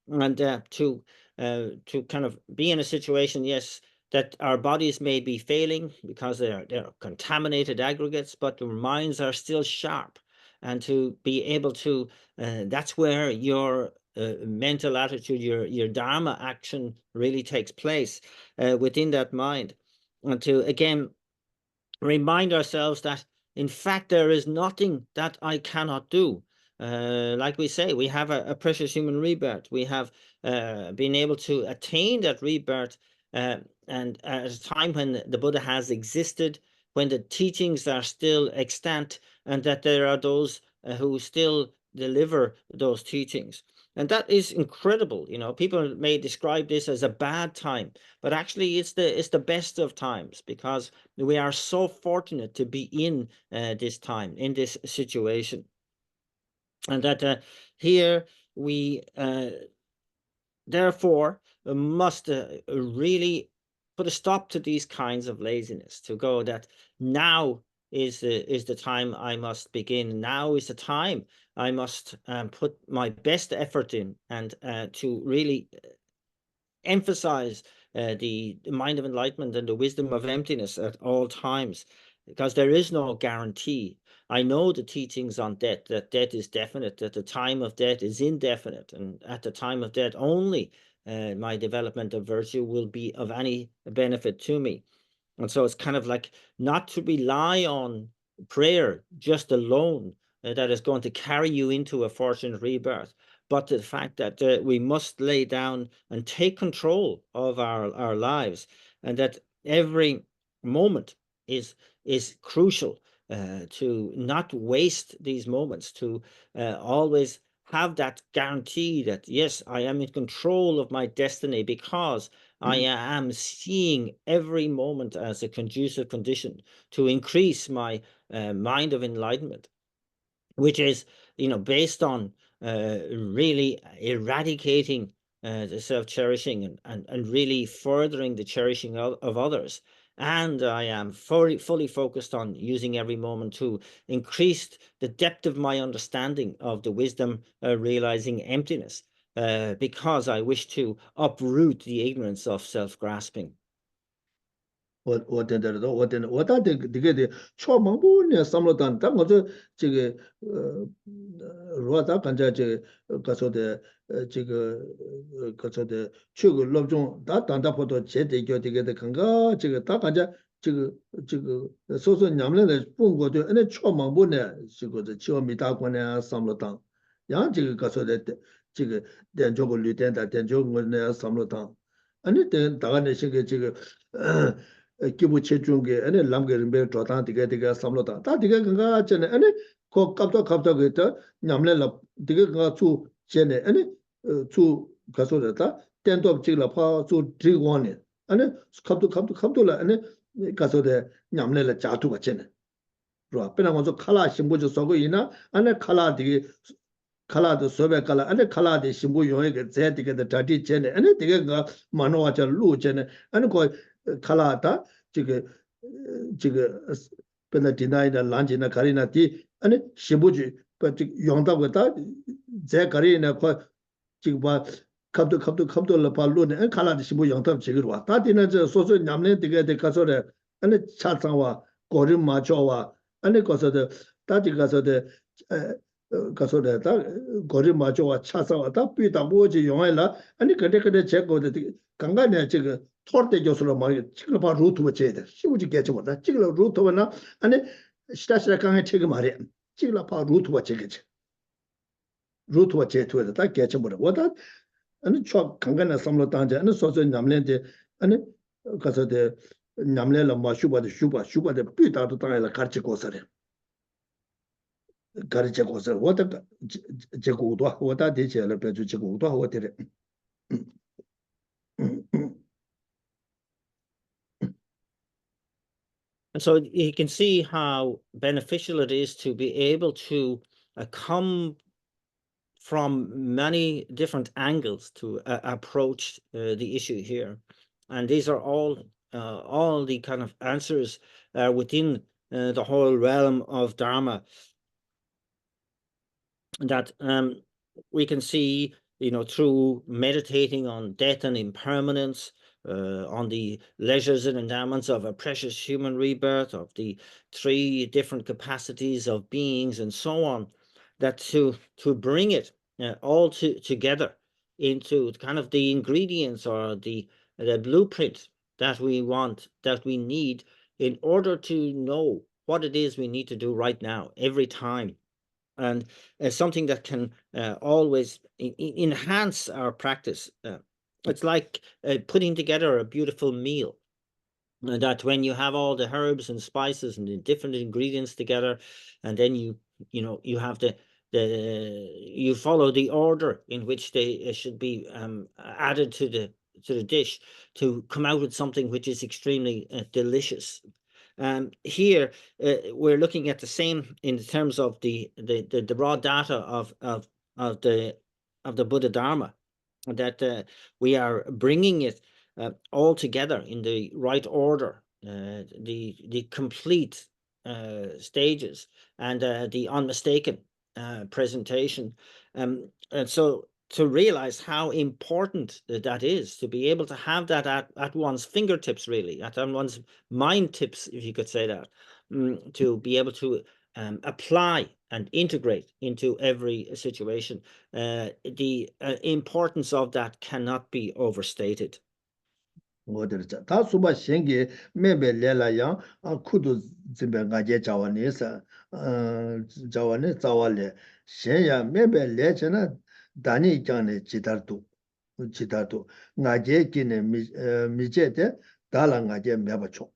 and to kind of be in a situation, yes, that our bodies may be failing because they're contaminated aggregates, but our minds are still sharp, and to be able to that's where your mental attitude, your dharma action really takes place within that mind, and to again remind ourselves that in fact there is nothing that I cannot do. Like we say, we have a precious human rebirth. We have been able to attain that rebirth, and at a time when the Buddha has existed, when the teachings are still extant, and that there are those who still deliver those teachings. And that is incredible. People may describe this as a bad time, but actually it's the best of times, because we are so fortunate to be in this time, in this situation, and that here we therefore must really put a stop to these kinds of laziness, to go that now is the time I must begin. Now is the time I must put my best effort in, and to really emphasize the mind of enlightenment and the wisdom of emptiness at all times, because there is no guarantee. I know the teachings on death, that death is definite, that the time of death is indefinite, and at the time of death only my development of virtue will be of any benefit to me. And so it's kind of like not to rely on prayer just alone that is going to carry you into a fortunate rebirth, but the fact that we must lay down and take control of our lives, and that every moment is crucial, to not waste these moments, to always have that guarantee that, yes, I am in control of my destiny, because I am seeing every moment as a conducive condition to increase my mind of enlightenment, which is, based on really eradicating the self-cherishing, and really furthering the cherishing of others. And I am fully focused on using every moment to increase the depth of my understanding of the wisdom realizing emptiness, because I wish to uproot the ignorance of self-grasping. 기부 체중계 안에 람게 림베 조단 디게 삼로다 다 디게 그가 전에 안에 거 갑도 그다 냠래라 디게 그가 주 전에 안에 주 가서다 텐도 찍라 파주 드리고네 안에 갑도라 안에 가서데 냠래라 자투가 전에 그러 앞에나 먼저 칼라 신부주 서고 이나 안에 칼라 디게 칼라도 소베 칼라 안에 칼라데 신부 용에게 제디게 다티 전에 안에 디게 그가 만화자 루 전에 안에 거 칼라다 지금 벨라디나이나 란지나 가리나티 아니 시부지 용다고 다 제가리나 거 지금 봐 갑도 발로네 칼라디 시부 용답 지기로 와 다디나 저 소소 냠네 되게 가서래 아니 차상와 고림 마초와 아니 거서도 다디 가서도 가서래 다 고림 마초와 차상와 다 비다 뭐지 용해라 아니 근데 제거도 강간에 지금 토르데 교수로 막 지금 봐 루트가 제대 시부지 개쳐 보다 지금 루트나 아니 시다시다 강에 책임 말이야 지금 봐 루트가 제게지 루트와 제투에다 다 개쳐버려. 와다 아니 저 강간에 삼로 당제 아니 소소 남랜데 아니 가서데 남랜라 마슈바데 슈바데 삐다도 당에라 같이 고서래. 가르쳐 고서 와다 제고도 와다 대체를 배주 제고도 와대래. And so you can see how beneficial it is to be able to come from many different angles to approach the issue here. And these are all the kind of answers within the whole realm of Dharma that we can see, through meditating on death and impermanence, on the leisures and endowments of a precious human rebirth, of the 3 different capacities of beings, and so on, that to bring it all together into kind of the ingredients or the blueprint that we want, that we need, in order to know what it is we need to do right now, every time. And something that can always enhance our practice. It's like putting together a beautiful meal. That when you have all the herbs and spices and the different ingredients together, and then you have you follow the order in which they should be added to the dish to come out with something which is extremely delicious. Here we're looking at the same in terms of the raw data of the Buddha Dharma, that we are bringing it all together in the right order, the complete stages, and the unmistaken presentation, and so to realize how important that is, to be able to have that at one's fingertips, really, at one's mind tips, if you could say that, to be able to apply and integrate into every situation. The importance of that cannot be overstated. 다 수바 생기 매벨레라야 쿠도 집에 자원에서 자원에 자원에 셰야 매벨레잖아 다니 있잖아 지다도 나제 기네 미제데 달랑가제 매바초.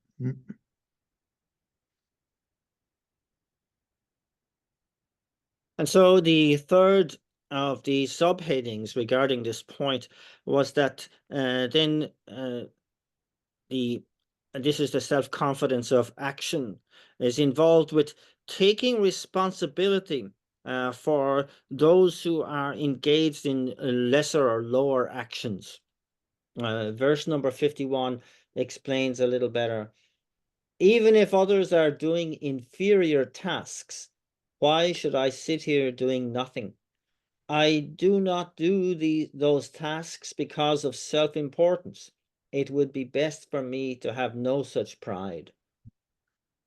And so the third of the subheadings regarding this point was that then this is the self-confidence of action, is involved with taking responsibility for those who are engaged in lesser or lower actions. Verse number 51 explains a little better. Even if others are doing inferior tasks, why should I sit here doing nothing? I do not do those tasks because of self-importance. It would be best for me to have no such pride.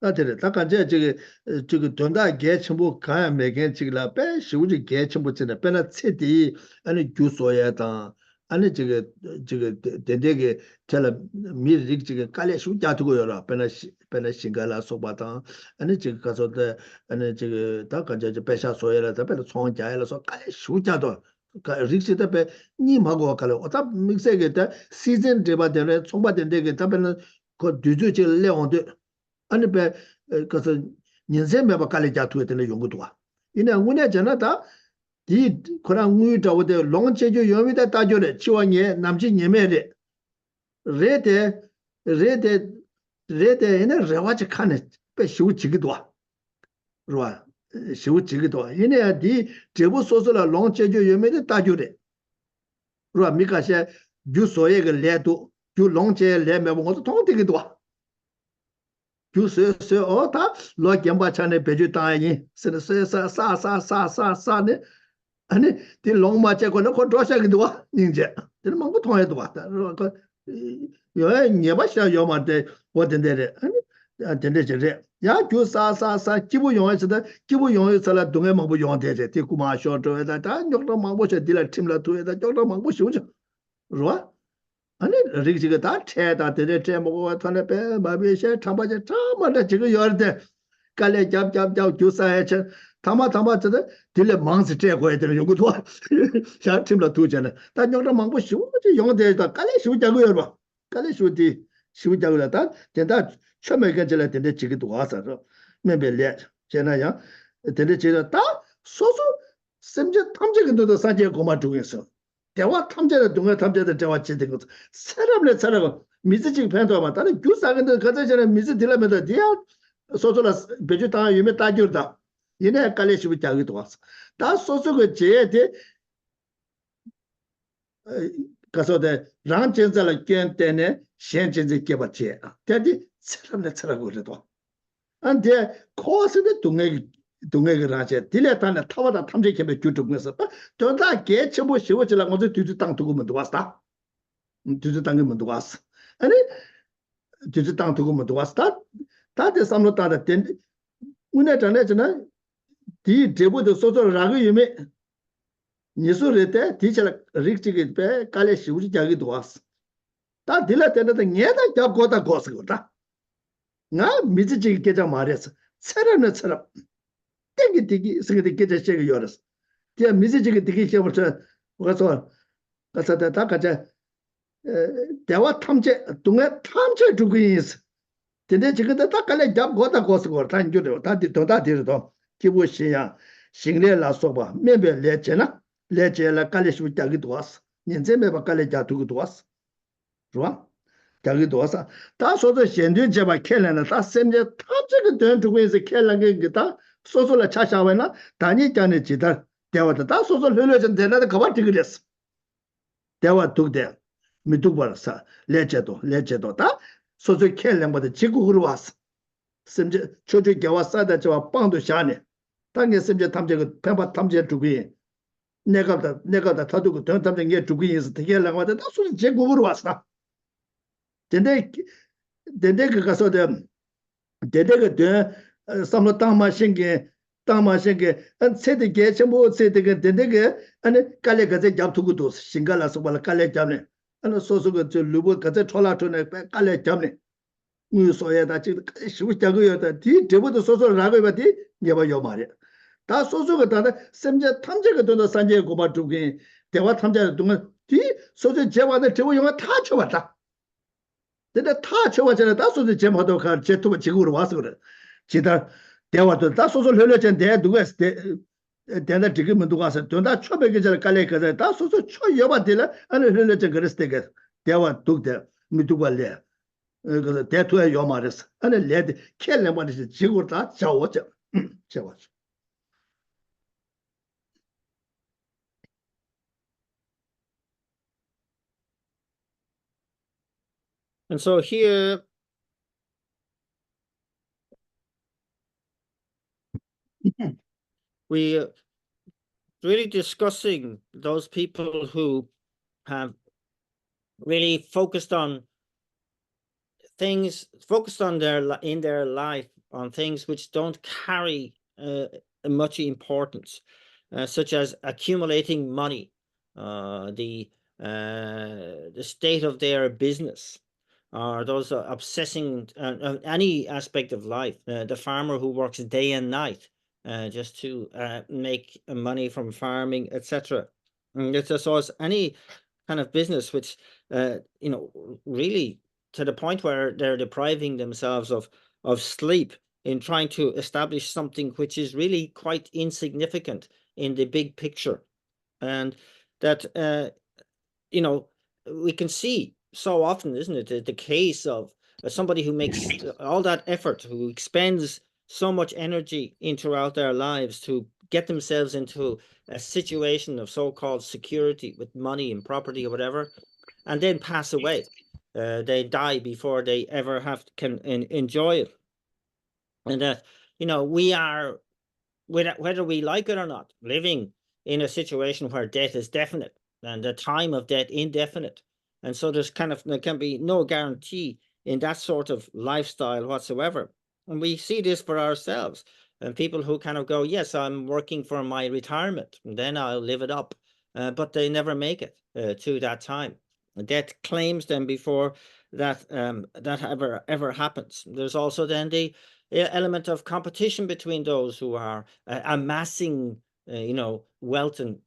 나들 다 간제 저기 돈다 개첨부 가야 매게 지글라 빼 시우지 개첨부 전에 빼나 체디 아니 주소야다 아니 저기 대대게 텔 미리 지금 깔래 슈자 두고요라 빼나 신가라 소바다 아니 지금 가서도 아니 저기 다 간제 빼샤 소야라 다 빼나 총자야라서 깔래 슈자도 릭시다 빼 님하고 갈래 어다 믹세게 다 시즌 데바데네 총바된데게 다 빼나 그 뒤주지 레온데 아니 배 그래서 인생매바 깔리자 투에는 용도와 이내 운에 전화다 이 그런 우유자오데 롱체조 요미다 따줘래 지원에 남지 예매래 레데 에네 레와지 칸에 배 쉬우지기도 와 로아 쉬우지기도 와 이내 디 제부 소소라 롱체조 요미다 따줘래 로아 미카셰 주소에 그 레도 주 롱체 레매보 것도 통되기도 와 주스 어다 로 겸바찬에 배주다니 사사사사사사네 아니 디 롱마체고는 컨트롤샤기도 와 닌제 들 망고 통해도 왔다 그 요 녀바샤 요마데 뭐든데 아니 된데제 야 주사사사 기부 용에서다 기부 용에서라 동에 망고 용한테제 디구마 쇼도에다 다 녀도 망고체 딜라 팀라 도에다 녀도 망고 쇼죠 로아 아니 리지가 다 태다 되게 제목을 전에 배 마비셰 참바제 참마다 지금 열대 깔래 잡잡잡 주사해 타마타마데 딜레 망스 제거해 되는 요거도 샤 팀라 두잖아 다 녀도 망고 쇼지 용대다 깔래 쇼자고 여 깔래 쇼디 쇼자고다 된다 처음에 간절에 된데 지기도 와서 매매래 제나야 된데 제가 다 소소 심지 탐지근도 사제 고마 중에서 대화 탐제의 동네 탐제의 대화 지된 것 사람을 사라고 미스징 팬도만 다른 규사근도 가자전에 미스 딜라면도 디야 소소라 베주타 유메 따지르다 얘네 깔레시비 자기도 왔어 다 소소가 제대 가서데 랑전자를 깬때네 현진지 개발체 대디 사람을 사라고 그래도 안데 코스의 동네가 라제 딜레탄에 타와다 탐지케베 주tuk면서 저다 개체보 쉬워지라 먼저 뒤주 땅 두고 면 왔다 뒤주 땅에 면 왔어 아니 뒤주 땅 두고 면 왔다 다들 삼로 따다 된 운에 전에잖아 디 제보도 소소라고 유메 니소레테 디처 릭치게 베 칼레 쉬우지 자기도 왔어 다 딜레탄에 녀다 잡고다 고스고다 나 미지지 계자 말했어 사람은 사람 땡기 되기 생각이 계자시가 열었어 제 미지지가 되기 시작부터 가서 다 가자 대화 탐제 동네 탐제 주고 있어 근데 지금 다 깔래 잡고다 고스고 단주도 다 뒤도 기부시야 싱례라 소바 매매 레제라 깔래 수 자기도 왔어 년제매 바 깔래 자두고도 왔어 좋아 자기도 와서 다 소도 현대 제바 켈라나 다 셈제 탑제가 된 두고에서 켈라게 기타 소소라 차샤와나 다니 잔에 지다 대화도 다 소소 흘려진 되나도 거바티 그랬어 대화 두대 미두버서 레제도 다 소소 켈라보다 지구로 왔어 셈제 초주 개와사다 저와 빵도 샤네 당에 셈제 탐제가 펜바 탐제 두고 내가 다두고 던 탐제 게 두고 있어 되게 라고다 다 소소 지구로 왔어 데데 그 가서데 데데가 데 삼로 땅마신게 안 세데게 전부 세데게 데데게 아니 깔레 가제 잡투고도 싱갈라서 발 깔레 잡네 아니 소소가 저 루보 가제 촐라토네 깔레 잡네 무소에다 지금 쉬우자고요다 디 데보도 소소 라고 봐디 녀바 요 말이야 다 소소가 다 셈제 탐제가 돈도 산제 고바 두게 대화 탐제 동안 디 소소 제와데 제와 영화 다 쳐봤다 근데 다 쳐왔잖아. 다 소리 제마도 가 제토가 지구로 와서 그래. 지다 대화도 다 소소 흘려진 대 누가 대나 지금은 누가 와서 돈다 쳐배기 전에 깔래 가자. 다 소소 쳐 여바들라 아니 흘려진 그랬을 때 대화 독대 미두발래. 그 대토에 요 말했어. 아니 레드 켈레 말이지 지구로 다 자워져. 자워져. And so here we really discussing those people who have really focused on things, focused on in their life on things which don't carry much importance, such as accumulating money, the state of their business, or those obsessing any aspect of life. The farmer who works day and night just to make money from farming, etc. So it's any kind of business which, really to the point where they're depriving themselves of sleep in trying to establish something which is really quite insignificant in the big picture. And that, we can see so often, isn't it, the case of somebody who makes all that effort, who expends so much energy throughout their lives to get themselves into a situation of so-called security with money and property or whatever, and then pass away. They die before they ever can enjoy it. And that, we are, whether we like it or not, living in a situation where death is definite and the time of death indefinite. And so there can be no guarantee in that sort of lifestyle whatsoever. And we see this for ourselves. And people who kind of go, yes, I'm working for my retirement, and then I'll live it up. But they never make it to that time. Death claims them before that ever happens. There's also then the element of competition between those who are amassing wealth and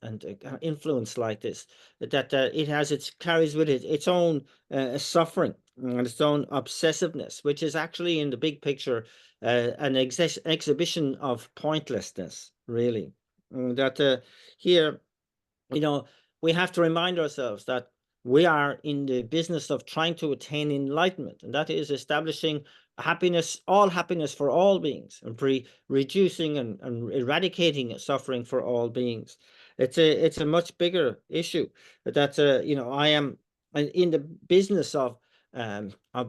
influence like this, that it carries with it its own suffering and its own obsessiveness, which is actually in the big picture an exhibition of pointlessness, really. That here, we have to remind ourselves that we are in the business of trying to attain enlightenment, and that is establishing all happiness for all beings, and reducing and eradicating suffering for all beings. It's a much bigger issue. That I am in the business of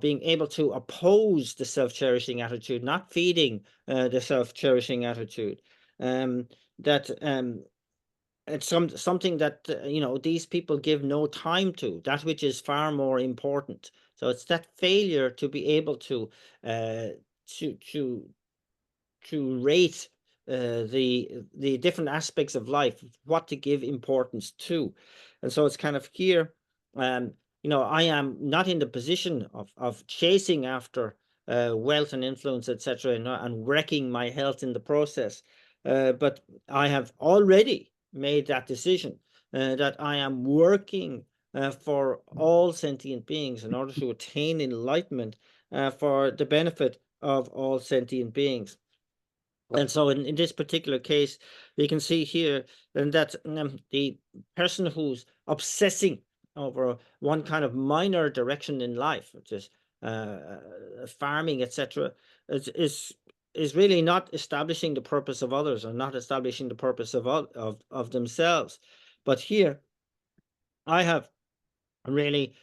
being able to oppose the self-cherishing attitude, not feeding the self-cherishing attitude. That It's something that these people give no time to, that which is far more important. So it's that failure to be able to uh, to to to rate the different aspects of life, what to give importance to. And so it's kind of here, I am not in the position of chasing after wealth and influence, etc., and wrecking my health in the process. But I have already made that decision, that I am working for all sentient beings in order to attain enlightenment for the benefit of all sentient beings. And so in this particular case, we can see here that the person who's obsessing over one kind of minor direction in life, which is farming, etc., is really not establishing the purpose of others, or not establishing the purpose of themselves. But here, I have really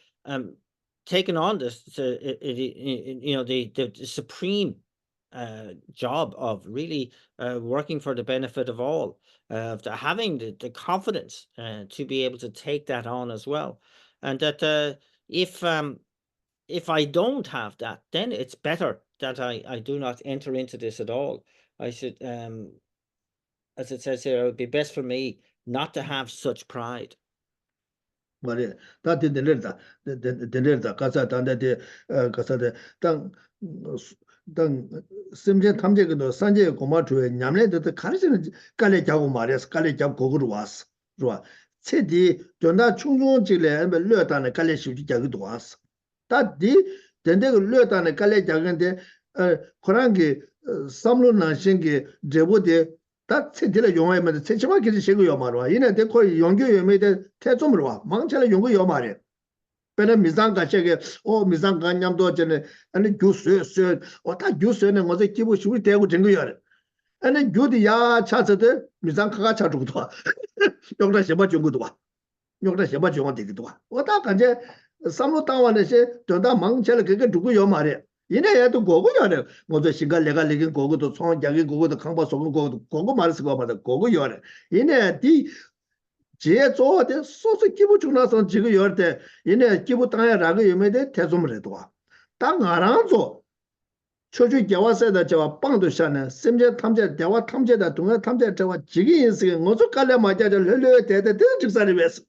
taken on this, the supreme job of really working for the benefit of all, having the confidence to be able to take that on as well. And that if I don't have that, then it's better that I do not enter into this at all. I should, as it says here, it would be best for me not to have such pride. 말이야. 다 된다. 된다. 가서 단데 가서데 땅 심제 탐제도 산제 고마주에 냠래도 가르치는 깔래 자고 말이야. 깔래 잡 고거로 왔어. 좋아. 체디 전다 충중질에 려다는 깔래 쉬지 자기도 왔어. 다디 된데가 려다는 깔래 자근데 그런게 삼로나 신게 제보데 다 체들의 용어에만 체치만 계속 시고요 말와 이네 데코 용교 용매데 태좀으로 와 망찰의 용거 요 말에 배는 미상가 셰게 미상가 냠도 전에 아니 주스 어다 주스는 어제 기부 쉬울 되고 된 거야 아니 교디 야 차서데 미상가가 차주고도 와 용다 셔봐 중고도 와 용다 셔봐 중고 되기도 와 어다 간제 삼로 땅와네세 전다 망찰의 그게 누구 요 말에 이내에도 고고요래. 뭐저 신갈 내가 내긴 고고도 총장이 고고도 강바 속은 고고도 고고 말을 쓰고 말다 고고요래. 이내 뒤 제조의 소소 기부 중나서 지금 열때 이내 기부 땅에 라고 유명데 대소물 해도 와. 땅 알아서 초주 개와서다 저와 빵도 샤네. 심제 탐제 대화 탐제다 동아 탐제 저와 지기 인생 어서 깔래 맞아들 흘려 대대 직사리 왜서.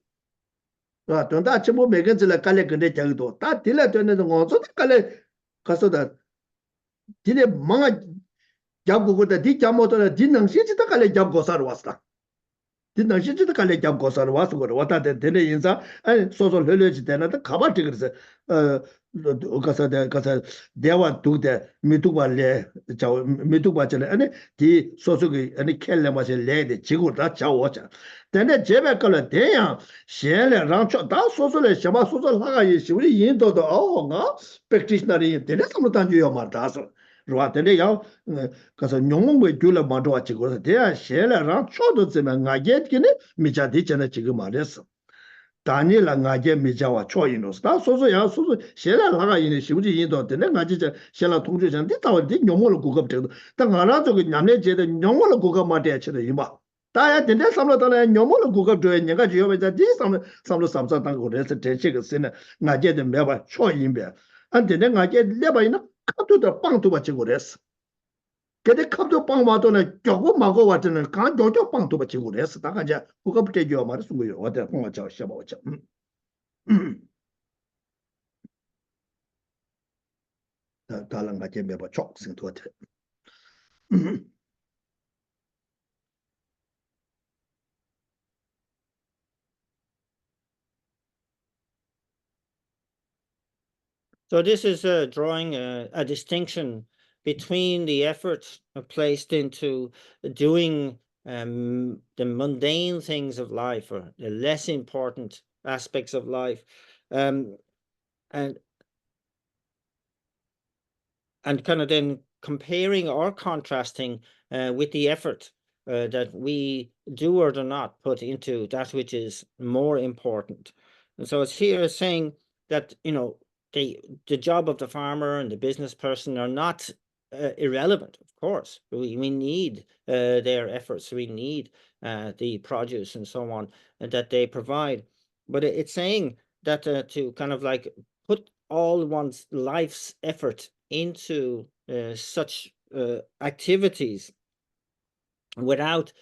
아, 돈다 전부 매건질 깔래 근데 저기도 다 딜라 되는 어서 깔래 가서다 디네 망아 잡고다 디 잡모더라 디능시지다 갈래 잡고 살아 왔다. 디능시지다 갈래 잡고 살아 왔어 그래. 왔다 되네 인사 아니 소소 흘려지 되나다 가봐지 그래서 가서 대화 두대 미투발래 자 미투바잖아. 아니 디 소소기 아니 켈레 마실 레데 지고다 자오자. 근데 제발 걸어 대양 셴레 랑초 다 소소래 샤바 소소 하가이 시우리 인도도 어가 프랙티셔너리 되네 삼로단 주요 말다서 로아데레 야 가서 용몽의 줄을 만들어 가지고 대야 셴레 랑초도 쯤에 나게기네 미자디 전에 지금 말했어. 다니라 ngaje 미자와 초인로스 다 소소야 소소 셰라 나가 있는 시부지 인도 되네 ngaje 셰라 통주전 뒤다와 뒤 용어를 고급적도 다 알아서 그 냠내 제대 용어를 고급 마대 쳐도 이마 다야 된대 삼로다라 용어를 고급도 내가 지어베자 뒤 삼로 삼사 당 거래서 대체가 쓰는 ngaje도 매바 초인배 안 되네 ngaje 레바이나 카도도 빵도 받지 그랬어 근데 컵도 빵 와도는 조금 먹어 왔더니 간 조조 빵도 받지 그랬어 다 가자 고급도 줘 말을 쓴 거요 어때 봉어 저 셔봐 다른 가지 매번 촉승 도트. So this is drawing a distinction between the effort placed into doing the mundane things of life, or the less important aspects of life, and kind of then comparing or contrasting with the effort that we do or do not put into that which is more important. And so it's here saying that, you know, the job of the farmer and the business person are not irrelevant. Of course, we need their efforts. We need the produce and so on that they provide. But it's saying that to kind of like put all one's life's effort into such activities without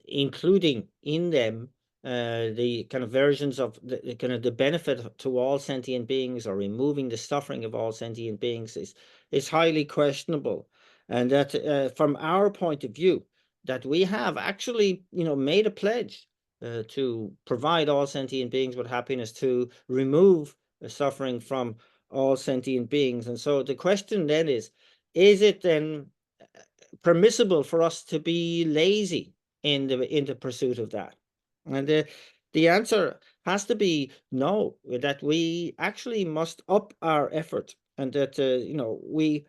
including in them the kind of versions of the kind of the benefit to all sentient beings, or removing the suffering of all sentient beings, is highly questionable. And that from our point of view, that we have actually, you know, made a pledge to provide all sentient beings with happiness, to remove the suffering from all sentient beings. And so the question then is it then permissible for us to be lazy in the pursuit of that? And the answer has to be no, that we actually must up our effort, and that you know, we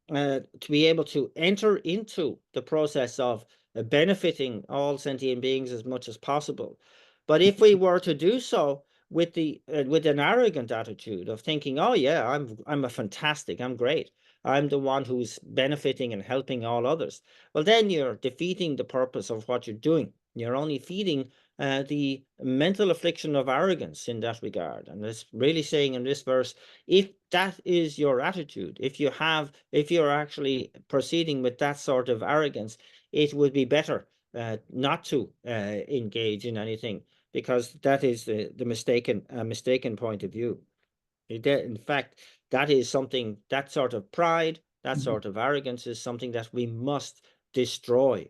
to be able to enter into the process of benefiting all sentient beings as much as possible. But if we were to do so with with an arrogant attitude of thinking, oh yeah, I'm a fantastic, I'm great, I'm the one who's benefiting and helping all others, well, then you're defeating the purpose of what you're doing. You're only feeding the mental affliction of arrogance in that regard. And it's really saying in this verse, if that is your attitude, if you're actually proceeding with that sort of arrogance, it would be better not to engage in anything, because that is the mistaken point of view. In fact, that is something, that sort of pride, that sort of arrogance is something that we must destroy.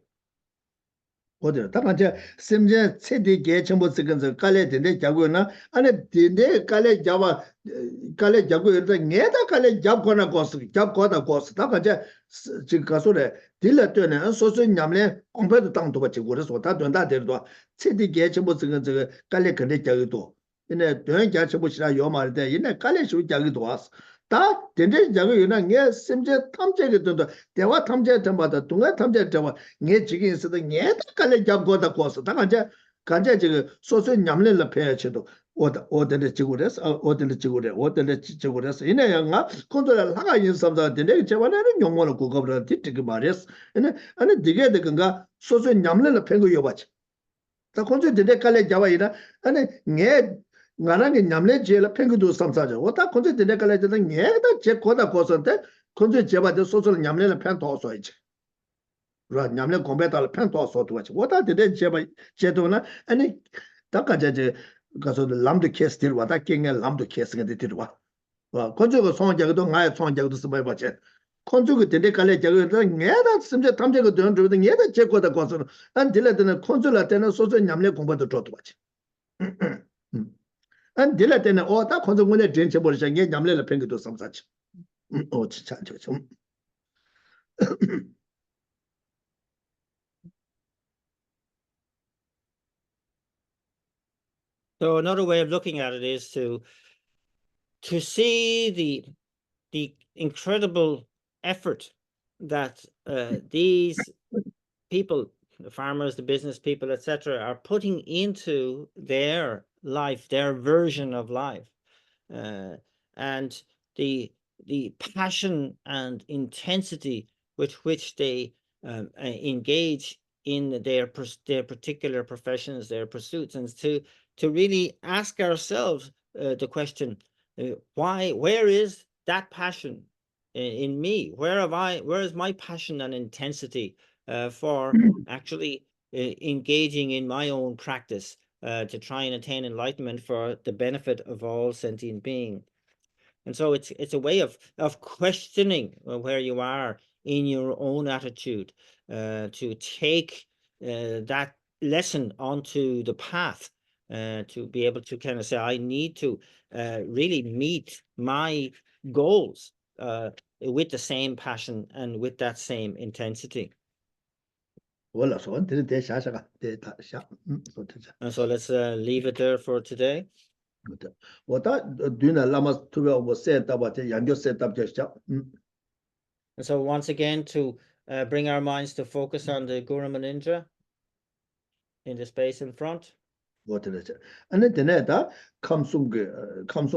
어디 다만제 심제 체디 개첨부 쓰근서 깔레 된데 자고나 안에 된데 깔레 잡아 깔레 잡고 이러다 녜다 깔레 잡거나 거스 잡거나 거스 다만제 지금 가서래 딜러 때는 소소 냠래 공부도 땅도 받지 그래서 다 된다 되도 체디 개첨부 쓰근서 깔레 근데 자기도 이내 된 개첨부시라 요 말인데 이내 깔레 수 자기도 왔어 다 된데 자고 요나 녜 심제 탐제게 된다 대화 탐제 때마다 동아 탐제 때마다 녜 지금 있어도 녜다 깔레 잡고다 거스 다 간제 지금 소소 냠래를 패야지도 어디를 지구래서 어디를 지구래서 이내 양아 컨트롤 하가 있는 사람들 되네 제발에는 용어를 고급으로 뒤뜨기 말했어 이내 아니 되게 되는가 소소 냠래를 패고 여봐지 다 컨트롤 되게 깔레 잡아이나 아니 녜 나랑이 냠래 제일 팽그도 삼사죠. 어다 건제 되네 깔래도 녜다 제 거다 거선데 건제 제바도 소소를 냠래를 팽 도서야지. 그러 냠래 공배달 팽 도서도 같이. 어다 되네 제바 제도나 아니 다까제 가서 람도 캐스들 와다 깽에 람도 캐스가 되들 와. 와 건조가 송자도 나의 송자도 쓰바 봐제. 건조가 되네 깔래 저거 녜다 심제 탐제가 되는 저도 녜다 제 거다 거선 안 들려드는 건조라 때는 소소 냠래 공배도 줘도 봐지. 안 딜라 때는 다 konzongune 전체 버리자 게 냠래를 팽기도 삼사치. 진짜 좀. So another way of looking at it is to see the incredible effort that these people the farmers, the business people, etc., are putting into their life, their version of life, and the passion and intensity with which they engage in their particular professions, their pursuits, and to really ask ourselves the question, where is that passion in me? Where is my passion and intensity for actually engaging in my own practice to try and attain enlightenment for the benefit of all sentient beings? And so it's a way of questioning where you are in your own attitude, to take that lesson onto the path, to be able to kind of say, I need to really meet my goals with the same passion and with that same intensity. Wala so de de sha sha de ta sha so de sha. And so let's leave it there for today. 我的对呢，那么特别我 set up 这研究 set up 这下，And so once again, to bring our minds to focus on the Guru Manindra in the space in front. 我的这，安那的呢，他감송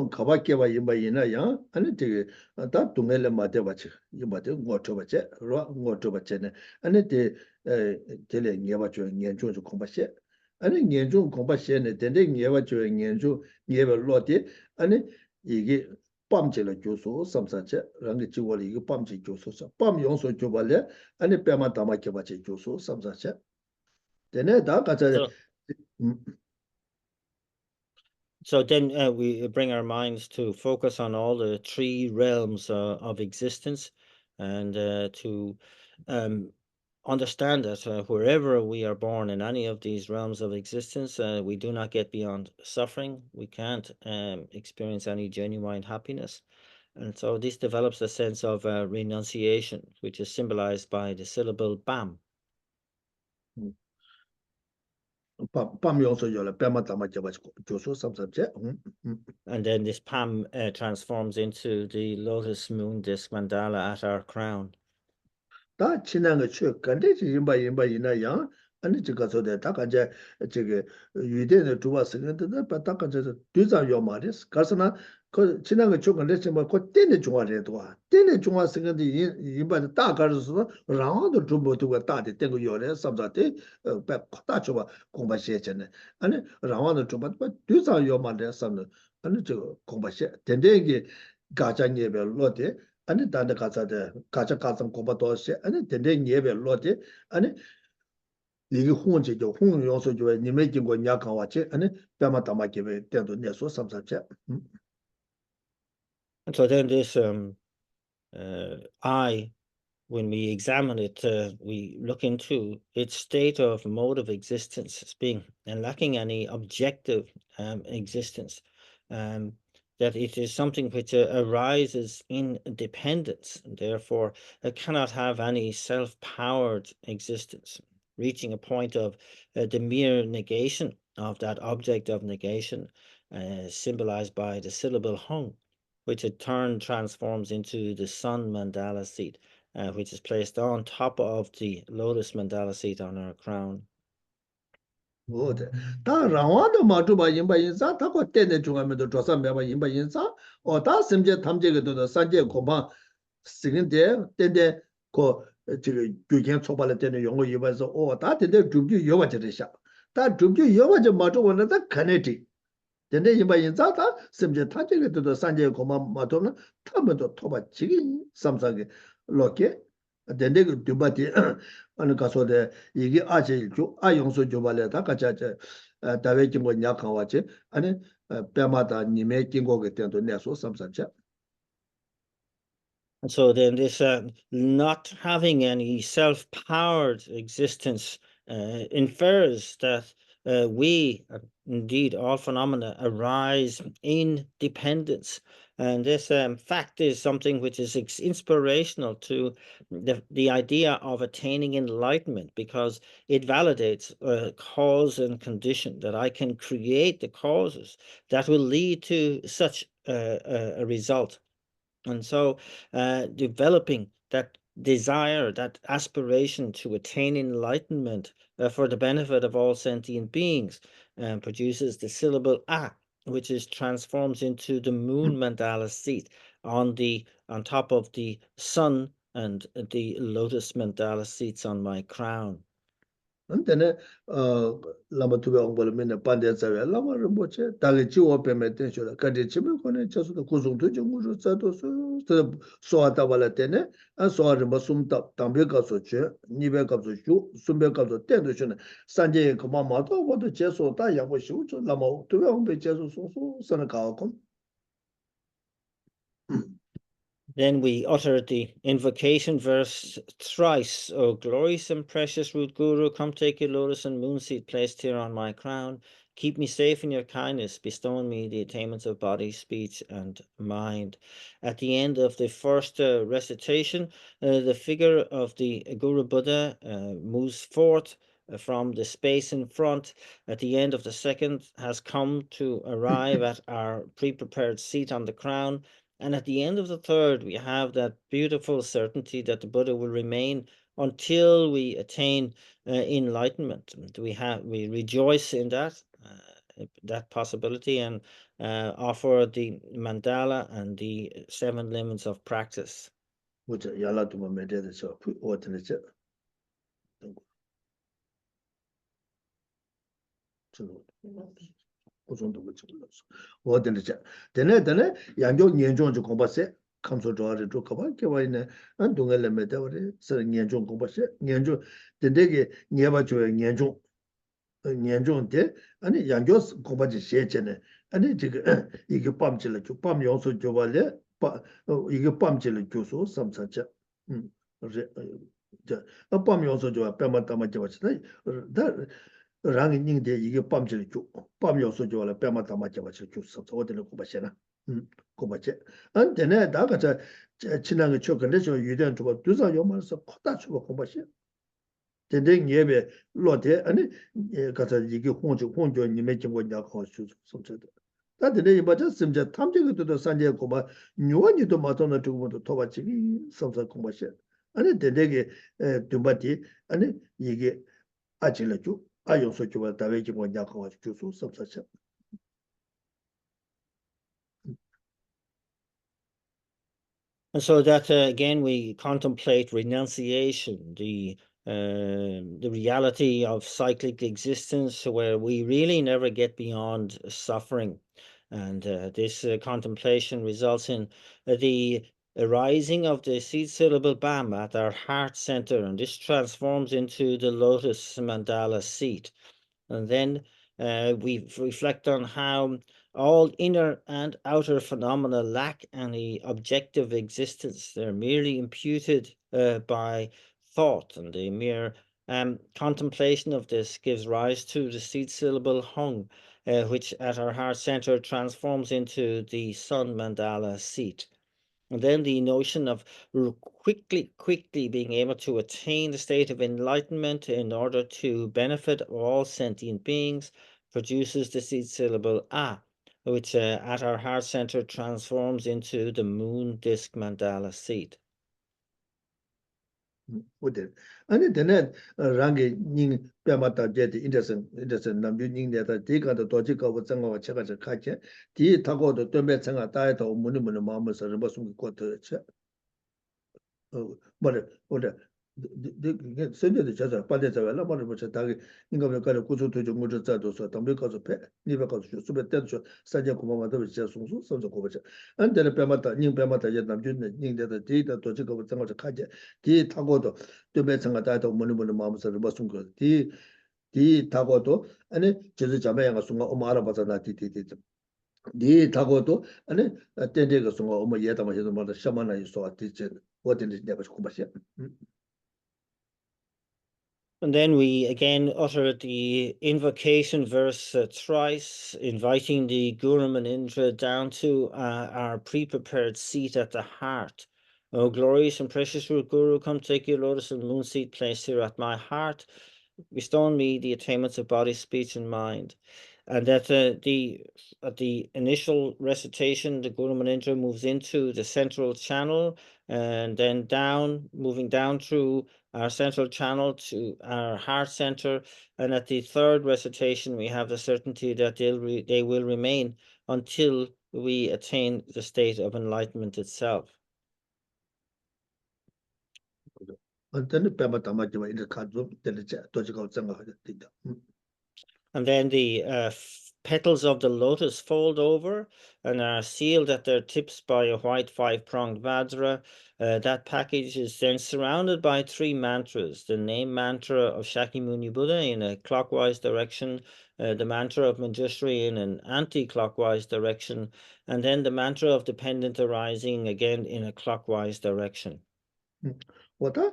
가밖에 임바 이나 야, 아니 되게 다 동네를 맞대 봤지, 이 맞대 뭐저 봤지, 뭐저 봤지네, 아니 데 데레 녀바 저 년중 좀 공부시, 아니 년중 공부시네, 데데 녀바 저 년중 녀바 로디, 아니 이게 밤제를 줘서 삼사체, 랑게 지월이 이거 밤제 줘서 밤 용서 줘발래, 아니 뼈만 담아게 봤지 줘서 삼사체, 데네 다 가자. So then we bring our minds to focus on all the three realms of existence, and to understand that wherever we are born in any of these realms of existence, we do not get beyond suffering. We can't experience any genuine happiness. And so this develops a sense of renunciation, which is symbolized by the syllable BAM. And then this PAM transforms into the lotus moon disc mandala at our crown. 다 지난 거 간대지 임바 양 아니 제가 저대 다 간제 저게 유대의 두바 쓰는데 다 간제 뒤자 요 말이스 가서나 그 지난 거 간대 뭐그 때네 중화래도 때네 중화 쓰는데 임바 다 가르서 라운드 두보도가 다데 된거 요래 삼자데 배 코다 줘봐 공부시했잖아 아니 라운드 두바 뒤자 요 말래 삼는 아니 저 공부시 된대게 가자니에 로데 아니 단데 가자데 가자 가상 고바도시 아니 된데 예베 로데 아니 이게 홍제죠 홍 요소죠 님의经过 약간 왔지 아니 뼈마 담아게베 때도 내소 삼삼체 So then this I, when we examine it, we look into its state of mode of existence as being and lacking any objective existence. That it is something which arises in dependence, and therefore it cannot have any self-powered existence, reaching a point of the mere negation of that object of negation, symbolized by the syllable hung, which in turn transforms into the sun mandala seat, which is placed on top of the lotus mandala seat on our crown. 오데 다 라와도 마주바 임바 인사 타고 때네 중하면도 조사 매바 임바 인사 어다 심제 탐제게도 산제 고바 시근데 때데 고 저기 교견 초발에 때는 용어 이바서 어다 때데 줍주 여와저리샤 다 줍주 여와저 마주고는 다 카네티 때데 임바 인사 다 심제 탐제게도 산제 고마 마도는 타면도 토바 지기 삼사게 로케 데데그 두바티 아니 가서데 이게 아제일주 아용소 조발에다 가자제 다외经过 약한 왔지 아니 뼈마다 님의经过게 때도 내서 삼삼자. And so then this not having any self-powered existence infers that we, indeed all phenomena, arise in dependence. And this fact is something which is inspirational to the idea of attaining enlightenment, because it validates cause and condition, that I can create the causes that will lead to such a result. And so developing that desire, that aspiration to attain enlightenment for the benefit of all sentient beings, produces the syllable A, which is transforms into the moon mandala seat on top of the sun and the lotus mandala seats on my crown. Antene lama tuwe ongbole mene pande tsawe lama rinpoche dali jiwo peme tensho da kati chime kone chasu da kuzung tu jungu ru tsato su soa tabala tene an soa rinpa sum tambe kapso che nipe kapso shu sumbe kapso tendo shune sanje kama mato wado che so ta yangbo shivu cho lama tuwe ongbe che so sana kawa kon. Then we uttered the invocation verse thrice. O glorious and precious root Guru, come take your lotus and moon seat placed here on my crown. Keep me safe in your kindness, bestowing me the attainments of body, speech, and mind. At the end of the first recitation, the figure of the Guru Buddha moves forth from the space in front. At the end of the second has come to arrive at our pre-prepared seat on the crown. And at the end of the third, we have that beautiful certainty that the Buddha will remain until we attain enlightenment. We rejoice in that possibility, and offer the mandala and the 7 limits of practice. Which yala tuma mede de so what in it. Dene 양조 년종 좀 공부세 감소 좋아를 좀 가봐 개와이네 안 동엘레 메다오레 서 년종 공부세 년종 데데게 녀바 줘야 년종 년종데 아니 양조 공부지 시에잖아 아니 지금 이게 밤질을 밤 요소 줘발래 이게 밤질을 줘서 삼사자 그래 밤 요소 줘 밤마다 맞지 다 랑이 닝데 이게 밤질 쭉 밤요소 줘라 빼마다 맞게 맞게 줬어. 어디는 고바시나. 고바체. 안데네 다가 저 지나가 쳐 근데 저 유대한 저 두사 요만서 코다 주고 고바시. 데데 예베 로데 아니 가서 이게 홍조 님의 정보냐 거수 som쳐도. 다들 이 맞아 심지어 탐지기도 산재 고바 뉴원이도 맞아나 두고도 도바치기 섬서 고바시. 아니 데데게 둠바티 아니 이게 아질러주 아용소 주와 다외지 뭐냐 거 주소 섭섭서. And so that again we contemplate renunciation, the reality of cyclic existence, where we really never get beyond suffering, and this contemplation results in the arising of the seed syllable BAM at our heart center, and this transforms into the lotus mandala seat. And then we reflect on how all inner and outer phenomena lack any objective existence. They're merely imputed by thought, and the mere contemplation of this gives rise to the seed syllable hung, which at our heart center transforms into the sun mandala seat. And then the notion of quickly being able to attain the state of enlightenment in order to benefit all sentient beings produces the seed syllable A, which at our heart center transforms into the moon disk mandala seed. 오데 아니 데네 랑게 닝 빼마다 제데 인더선 남주 닝데다 디가도 도지가고 정어와 제가서 같이 디 타고도 덤베 정아 다에도 문문의 마음에서 버숨 거더체 뭐래 뭐래 네 선제도 자자 빠데자라 뭐래 뭐저 다게 인가면 가려 고소도 좀 먼저 자도서 담배 가서 패 니베 가서 수베 때도 사제 고마마도 비자 송수 선저 고버자 안데를 빼마다 닝 빼마다 이제 남준 닝데다 디다 도지가고 정어서 가지 디 타고도 덤베 정아 다에도 문문의 마음에서 버숨 거디 타고도 아니 제주 자매가 순간 엄마 알아봐서 나 디디디 디 타고도 아니 땡데가 순간 엄마 얘다 마셔도 말다 샤마나 있어 디제 어디는 내가 공부하셔. And then we again utter the invocation verse thrice, inviting the Guru Manindra down to our pre-prepared seat at the heart. O glorious and precious root Guru, come take your lotus and moon seat placed here at my heart, bestowing me the attainments of body, speech, and mind. And that at the initial recitation, the Guru Manindra moves into the central channel and then down, moving down through our central channel to our heart center. And at the third recitation, we have the certainty that they will remain until we attain the state of enlightenment itself. And then the petals of the lotus fold over and are sealed at their tips by a white five-pronged vajra. That package is then surrounded by three mantras: the name mantra of Shakyamuni Buddha in a clockwise direction, the mantra of Manjushri in an anti-clockwise direction, and then the mantra of dependent arising again in a clockwise direction. Wata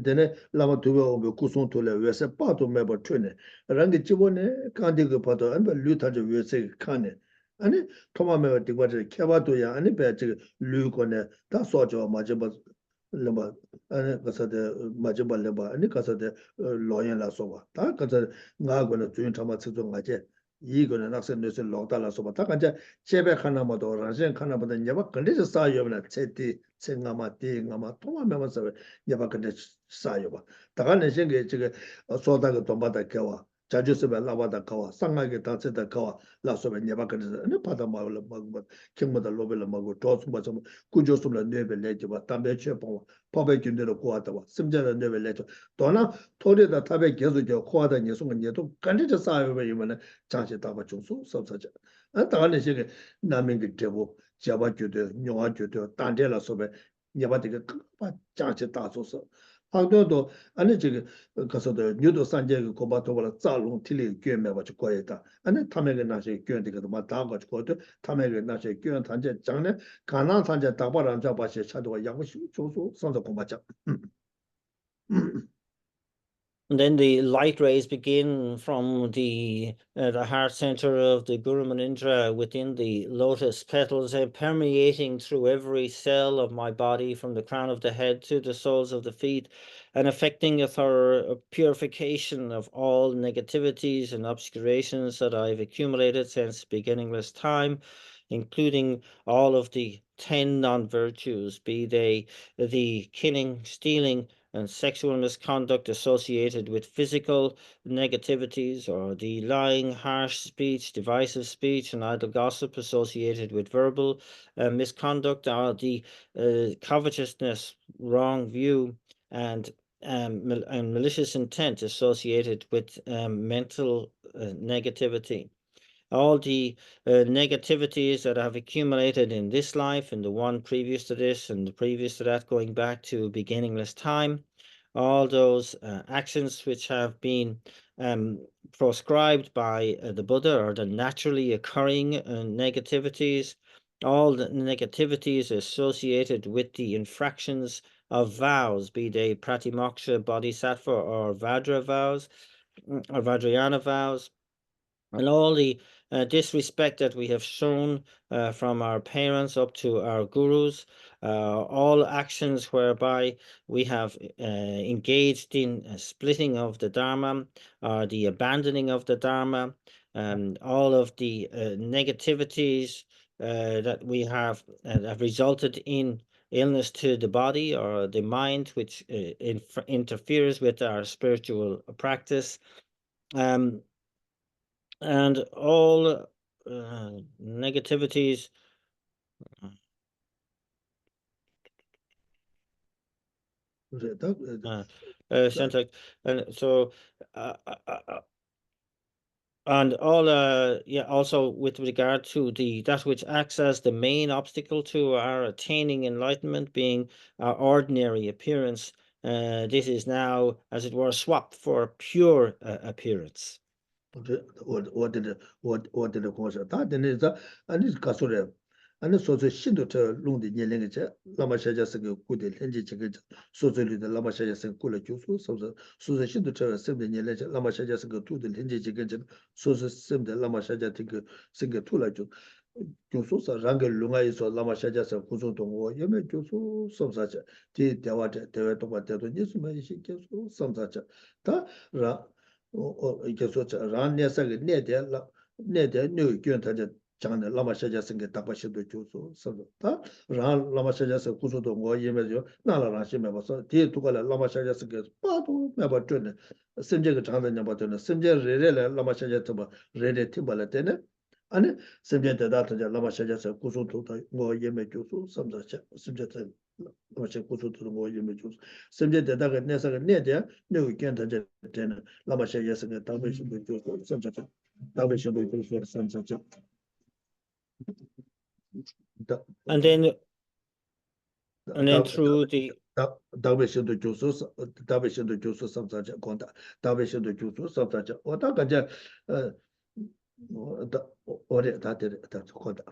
dene lama tuwe obe kusung tole wese pato meba tune rangi jibone kandi ke pato anba lu tajo wese kane ani toma meba dikwa jire keba to ya ani pe jige lu kone ta sojo majeba leba ani kasade majeba leba ani kasade loyen la soba ta kasade nga kone tuyun tama tsizo nga je 이 거는 낙선 뇌세 록달라서 봐. 다간자 제배 하나마도 라젠 하나마도 녀바 근데서 싸요나 제티 생가마 띵가마 통하면서 녀바 근데 싸요 봐. 다간에 생게 지금 소다가 돈바다 겨와 자주스베 라바다 가와 상하게 다체다 가와 라소베 녀바 근데 네 바다 마을 막 경마다 로벨 막고 도스마서 구조스를 뇌베 내지 봐. 담배 쳐보 법의 균대로 고하다 봐. 심자는 뇌베 내죠. 또나 토리다 탑에 계속 저 고하다 녀송은 녀도 간데서 싸요 봐. 이면은 장시 다바 중수 섭사자 아 다가네 시게 남행게 되고 잡아 주되 용아 주되 단대라 소베 녀바디가 바 장시 다소서 방도도 아니 지금 가서도 뉴도 산제 고바토벌 자롱 틀리 괴매 가지고 거에다 아니 탐에게 나시 괴한테도 맞다 가지고 탐에게 나시 괴한 단제 장내 가난 산제 다바란 잡아시 차도가 양시 중수 선서 공바자 And then the light rays begin from the heart center of the Guru Manindra within the lotus petals, permeating through every cell of my body from the crown of the head to the soles of the feet, and affecting a thorough purification of all negativities and obscurations that I've accumulated since beginningless time, including all of the 10 non-virtues, be they the killing, stealing, and sexual misconduct associated with physical negativities, or the lying, harsh speech, divisive speech, and idle gossip associated with verbal misconduct, or the covetousness, wrong view, and malicious intent associated with mental negativity. All the negativities that have accumulated in this life and the one previous to this and the previous to that, going back to beginningless time, all those actions which have been proscribed by the Buddha, or the naturally occurring negativities, all the negativities associated with the infractions of vows, be they pratimoksha, bodhisattva, or vajra vows, or vajrayana vows, and all the disrespect that we have shown from our parents up to our gurus, all actions whereby we have engaged in splitting of the Dharma, or the abandoning of the Dharma, all of the negativities that we have resulted in illness to the body or the mind, which interferes with our spiritual practice. And all negativities and so and all yeah, also with regard to that which acts as the main obstacle to our attaining enlightenment, being our ordinary appearance, this is now, as it were, swapped for pure appearance. 어디를 거기서 다 되는데 아니 가서래 아니 소소 신도터 롱디 년랭이제 라마샤자스가 고대 현지 지금 소소리도 라마샤자스 꼴을 주소 소소 소소 신도터 셈데 년랭이제 라마샤자스가 두들 현지 지금 소소 셈데 라마샤자티 그 생겨 투라죠 교소사 랑게 룽아이소 라마샤자스 구조동고 예매 교소 섬사자 디 대화대 대외 동반대도 예수만 시켜서 섬사자 다라 이게 소자 란내사게 내대 내대 뉴견 타자 장내 라마샤자 생게 답바시도 주소 서로 다 라마샤자서 구소도 뭐 예매죠 나라라 심해 봐서 뒤에 두가라 라마샤자 생게 빠도 매버 줬네 심제가 장내 봐도는 심제 레레라 라마샤자 또 레레 팀발라 때네 아니 심제 대다자 라마샤자서 구소도 뭐 예매 주소 삼자자 심제 라마샤 구소도 뭐 예매 주소 심제 대다가 내서가 내대 뉴견 타자 때는 라마샤자 생게 답바시도 주소 삼자자 답바시도 주소 삼자자 Da And then and then through the 다베션도 교수 다베션도 교수 삼사자 건다 다베션도 교수 삼사자 어다 가자 어다 어레 다들 다 건다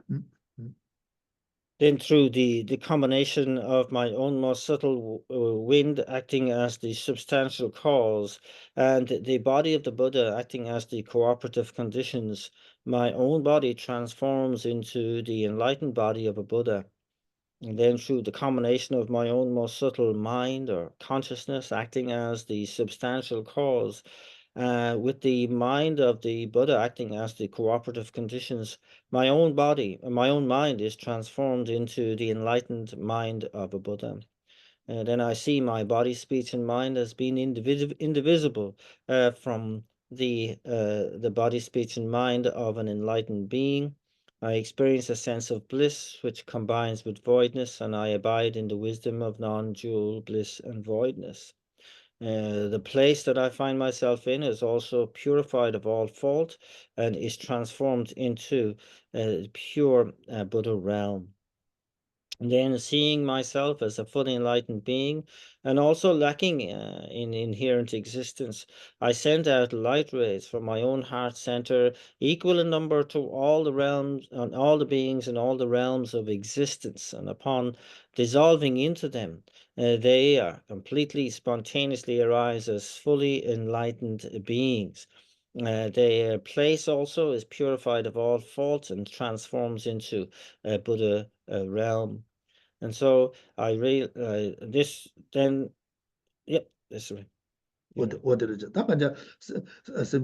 then through the combination of my own more subtle wind acting as the substantial cause and the body of the Buddha acting as the cooperative conditions, my own body transforms into the enlightened body of a Buddha. And then through the combination of my own more subtle mind or consciousness acting as the substantial cause, with the mind of the Buddha acting as the cooperative conditions, my own body, my own mind is transformed into the enlightened mind of a Buddha. Then I see my body, speech, and mind as being indivisible from the body, speech, and mind of an enlightened being. I experience a sense of bliss which combines with voidness, and I abide in the wisdom of non-dual bliss and voidness. The place that I find myself in is also purified of all fault and is transformed into a pure Buddha realm. And then seeing myself as a fully enlightened being and also lacking in inherent existence, I send out light rays from my own heart center, equal in number to all the realms and all the beings and all the realms of existence. And upon dissolving into them, they are completely spontaneously arise as fully enlightened beings. Their place also is purified of all faults and transforms into a Buddha realm. And so I real this then yep, this way. 어디를 다 가자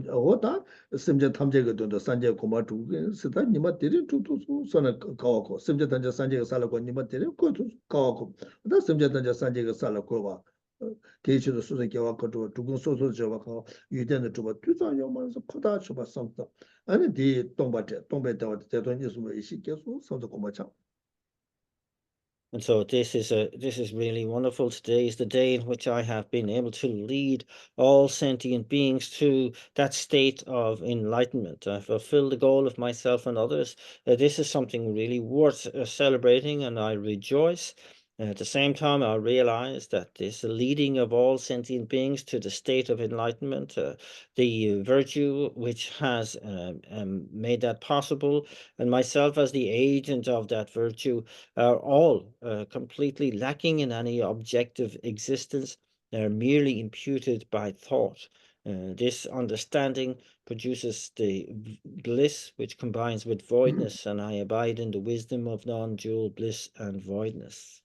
어다 심지 탐제거든도 산제 고마 두게 스다 니마 데리 두두 선을 가고 심지 단자 산제가 살고 니마 데리 고도 가고 다 심지 단자 산제가 살고 봐 대치도 수선 개와 거도 두근 소소 저와 가 유대는 좀 두자 요만서 크다 줘봐 삼다 아니 디 동바테 동베다 대돈 예수의 이시 계속 선도 고마차 And so this is really wonderful. Today is the day in which I have been able to lead all sentient beings to that state of enlightenment. I fulfill the goal of myself and others. This is something really worth celebrating, and I rejoice. At the same time, I realize that this leading of all sentient beings to the state of enlightenment, the virtue which has made that possible, and myself as the agent of that virtue, are all completely lacking in any objective existence. They're merely imputed by thought. This understanding produces the bliss which combines with voidness, and I abide in the wisdom of non-dual bliss and voidness.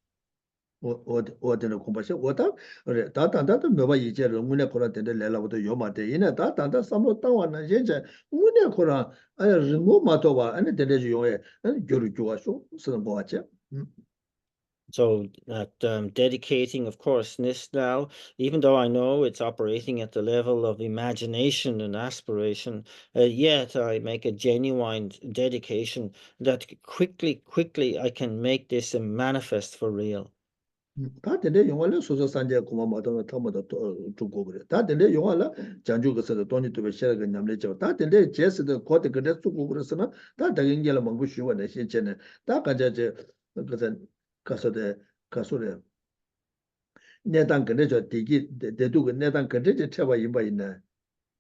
어디는 공부하셔 어다 그래 다 단다도 뭐가 이제 문에 코라 된데 레라부터 요마데 이나 다 단다 삼로 땅와나 이제 문에 코라 아니 뭐 마토와 아니 데레지 요에 아니 교류 교와쇼 쓰는 거 같지 So that dedicating of courseness now, even though I know it's operating at the level of imagination and aspiration, yet I make a genuine dedication that quickly I can make this a manifest for real. 다 된데 영화를 소소 산제 고마마도 타모도 두고 그래 다 된데 영화를 장주 것을 돈이 또 베셔가 냠내죠 다 된데 제스도 코드 그래 두고 그래서는 다 당연히라 먹고 쉬워네 신체는 다 가자제 그것은 가서대 가소래 내단 근데 저 디기 대두고 내단 근데 제 채와 임바 있네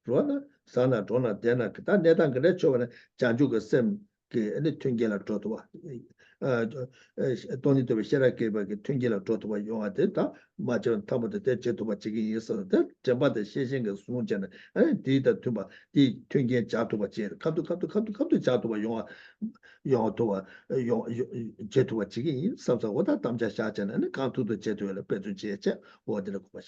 그러나 사나 돈나 되나 그다 내단 근데 저거는 장주 것셈 그 애들 튕겨라 줘도 와 돈이 또 시작해 봐 튕겨라 줘도 와 용하다 맞아 타부터 대체도 봐 지금 있어도 전반의 시신의 수문제는 아니 디다 투바 디 튕겨 자도 봐 제 갑도 자도 봐 용도 용 제도 봐 지금 삼사보다 담자 샤잖아요 간투도 제도를 빼주 제제 어디로 봐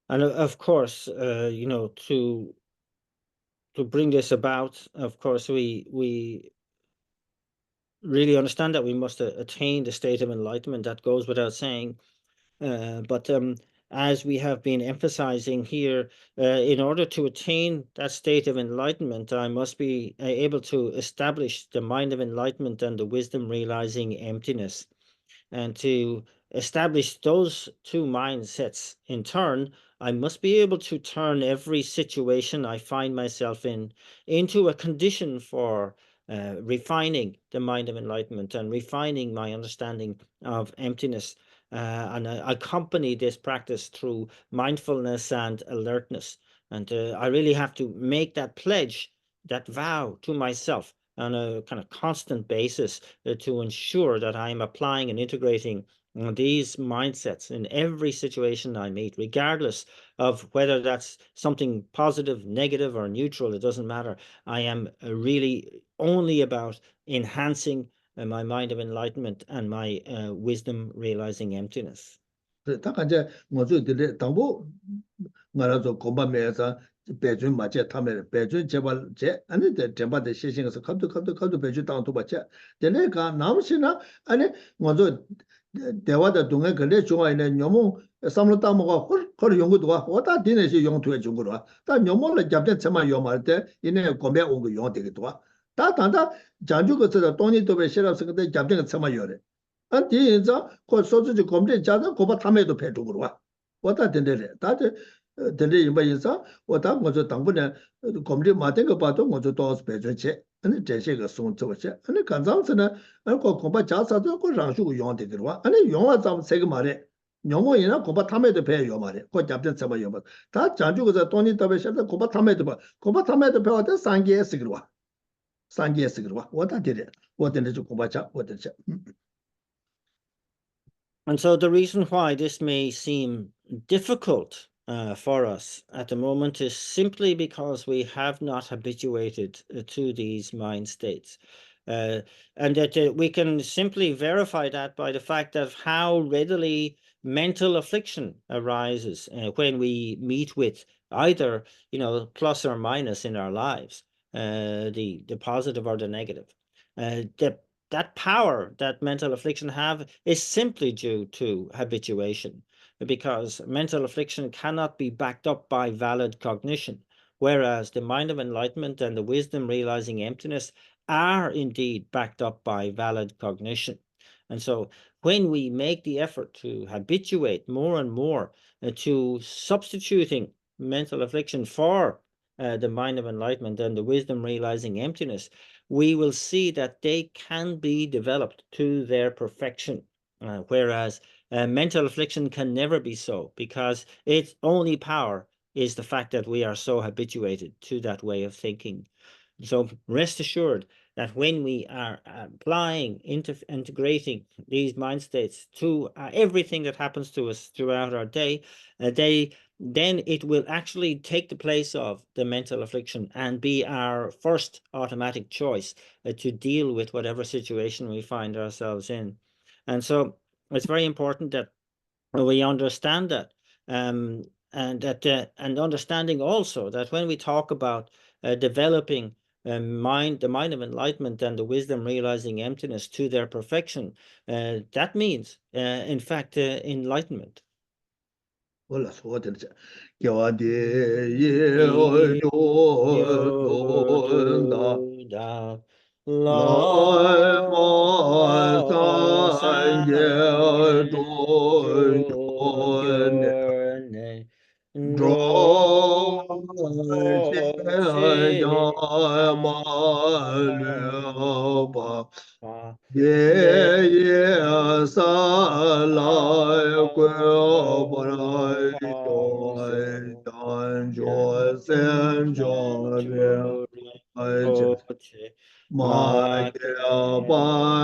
And And of course, to bring this about, of course, we really understand that we must attain the state of enlightenment. That goes without saying. But as we have been emphasizing here, in order to attain that state of enlightenment, I must be able to establish the mind of enlightenment and the wisdom realizing emptiness. And to establish those two mindsets in turn, I must be able to turn every situation I find myself in into a condition for refining the mind of enlightenment and refining my understanding of emptiness. And I accompany this practice through mindfulness and alertness. And I really have to make that pledge, that vow to myself on a kind of constant basis to ensure that I'm applying and integrating these mindsets in every situation I meet, regardless of whether that's something positive, negative, or neutral. It doesn't matter. I am really only about enhancing my mind of enlightenment and my wisdom realizing emptiness. 다 간제 뭐죠 되게 당보 말아서 공부하면서 배준 맞게 타면 배준 제발 제 아니 제발의 시행에서 갑도 배준 당도 받지 되네가 남시나 아니 뭐죠 대화의 동에 근데 좋아하는 녀모 삼로 따먹어 헐 연구도 와 왔다 되네시 용토에 준 거로 다 녀모를 잡대 처마 요말 때 이내 공배 온거 용 되게 도와 다 단다 장주 것을 돈이 도배 싫어서 근데 잡대 처마 요래 안 뒤에서 그 소주지 검제 자다 고바 탐에도 배주고 와 왔다 된대래 다들 된대 이마에서 왔다 먼저 당분에 검제 맞은 거 봐도 먼저 또 배주지 아니 제시가 손쪽에 아니 간장스는 알고 고바 자사도 그 장수고 용되기로 와 아니 용화 잡 세게 말해 영어이나 고바 탐에도 배요 말해 그 잡든 잡아 요 다 장주고서 돈이 더배 싫다 고바 탐에도 봐 고바 탐에도 배워도 상계에서 와 상계에서 와 왔다 되래 왔는데 좀 고바 잡 왔는데 And so the reason why this may seem difficult for us at the moment is simply because we have not habituated to these mind states. Uh, and that we can simply verify that by the fact of how readily mental affliction arises when we meet with either, plus or minus in our lives, the positive or the negative. The that power that mental affliction have is simply due to habituation, because mental affliction cannot be backed up by valid cognition, whereas the mind of enlightenment and the wisdom realizing emptiness are indeed backed up by valid cognition. And so when we make the effort to habituate more and more to substituting mental affliction for the mind of enlightenment and the wisdom realizing emptiness, we will see that they can be developed to their perfection, whereas mental affliction can never be so, because its only power is the fact that we are so habituated to that way of thinking. So rest assured that when we are applying, integrating these mind states to everything that happens to us throughout our day, then it will actually take the place of the mental affliction and be our first automatic choice to deal with whatever situation we find ourselves in. And so it's very important that we understand that, and understanding also that when we talk about developing the mind of enlightenment and the wisdom realizing emptiness to their perfection, that means, in fact, enlightenment. 몰라 소거든지 겨와디 예어요 돈다 Da 라마 la 산게 san jo 돈네 gyo ne 조제 ro se 야마르바 pa de 예예 살라이 pa 꿰어버라이 pa 조이 so 단조 센조레 알지 Poche ma 마게바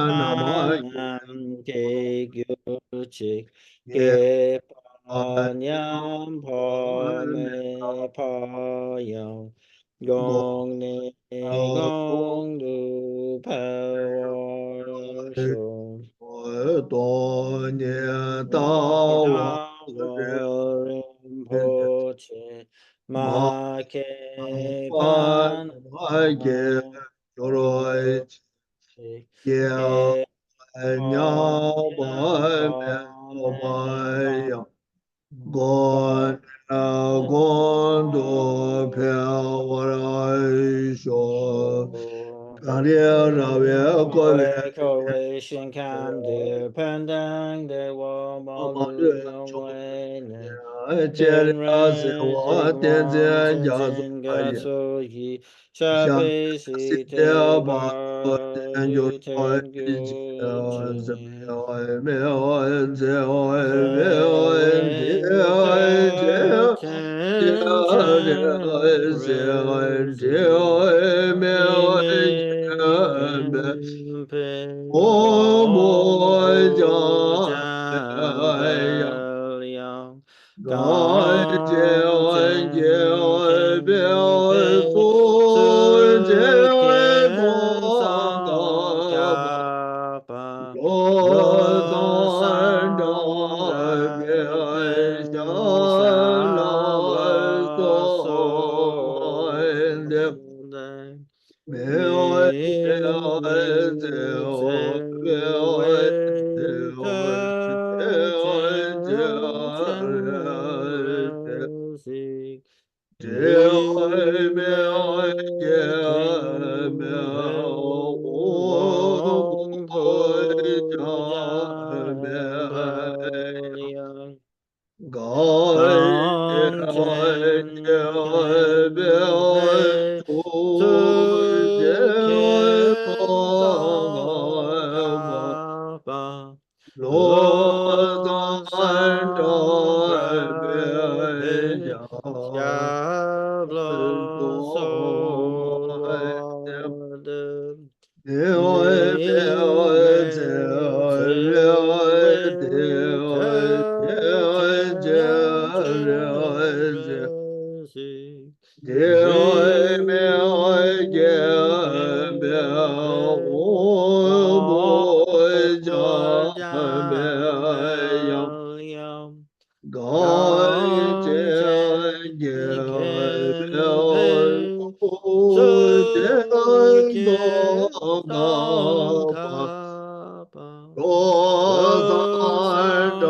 나마이 nam ke gyu chik 예 ke pa nyam po me pa yang gong ne gong du pa wa sho 돈이 ni 다와 da wa ren po Ma ke pan ke Gon gon do pya wara sho kare rawe ko Wei ko wei shin kam de pendang de wo mo lu yong wei ne che pen se ren wa zig ten wan zen ten ja zo zin pa ga ye so yi sha sha bei si si de te ba bar ten jo du ten gu se jin me ze Fei wen de ten ten ren zi yi min pen pen mo jan vel yang gan chen ken pe su tien song ka pa lo song ren pen sha lo so den min zen wei de ten ten ren si yu mei ken pen wang pu jan vel yang gan chen ken pe tu kien song ka pa lo song ren pen xia lo so lo de yu men zen wei de ten ten ren si yu men pen wang pu jan vel yang gan chen ken pe su kien song ka pa lo song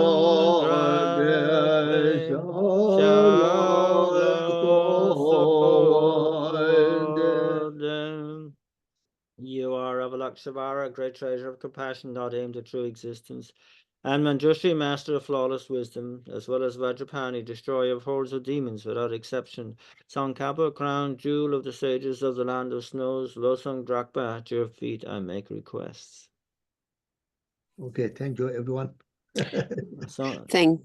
ren pen xia lo so den. You are Avalokiteshvara, great treasure of compassion, not aimed at true existence, and Manjushri, master of flawless wisdom, as well as Vajrapani, destroyer of hordes of demons without exception. Tsongkhapa, crown jewel of the sages of the land of snows, Losang Drakpa, at your feet I make requests. Okay, thank you everyone. So, Thank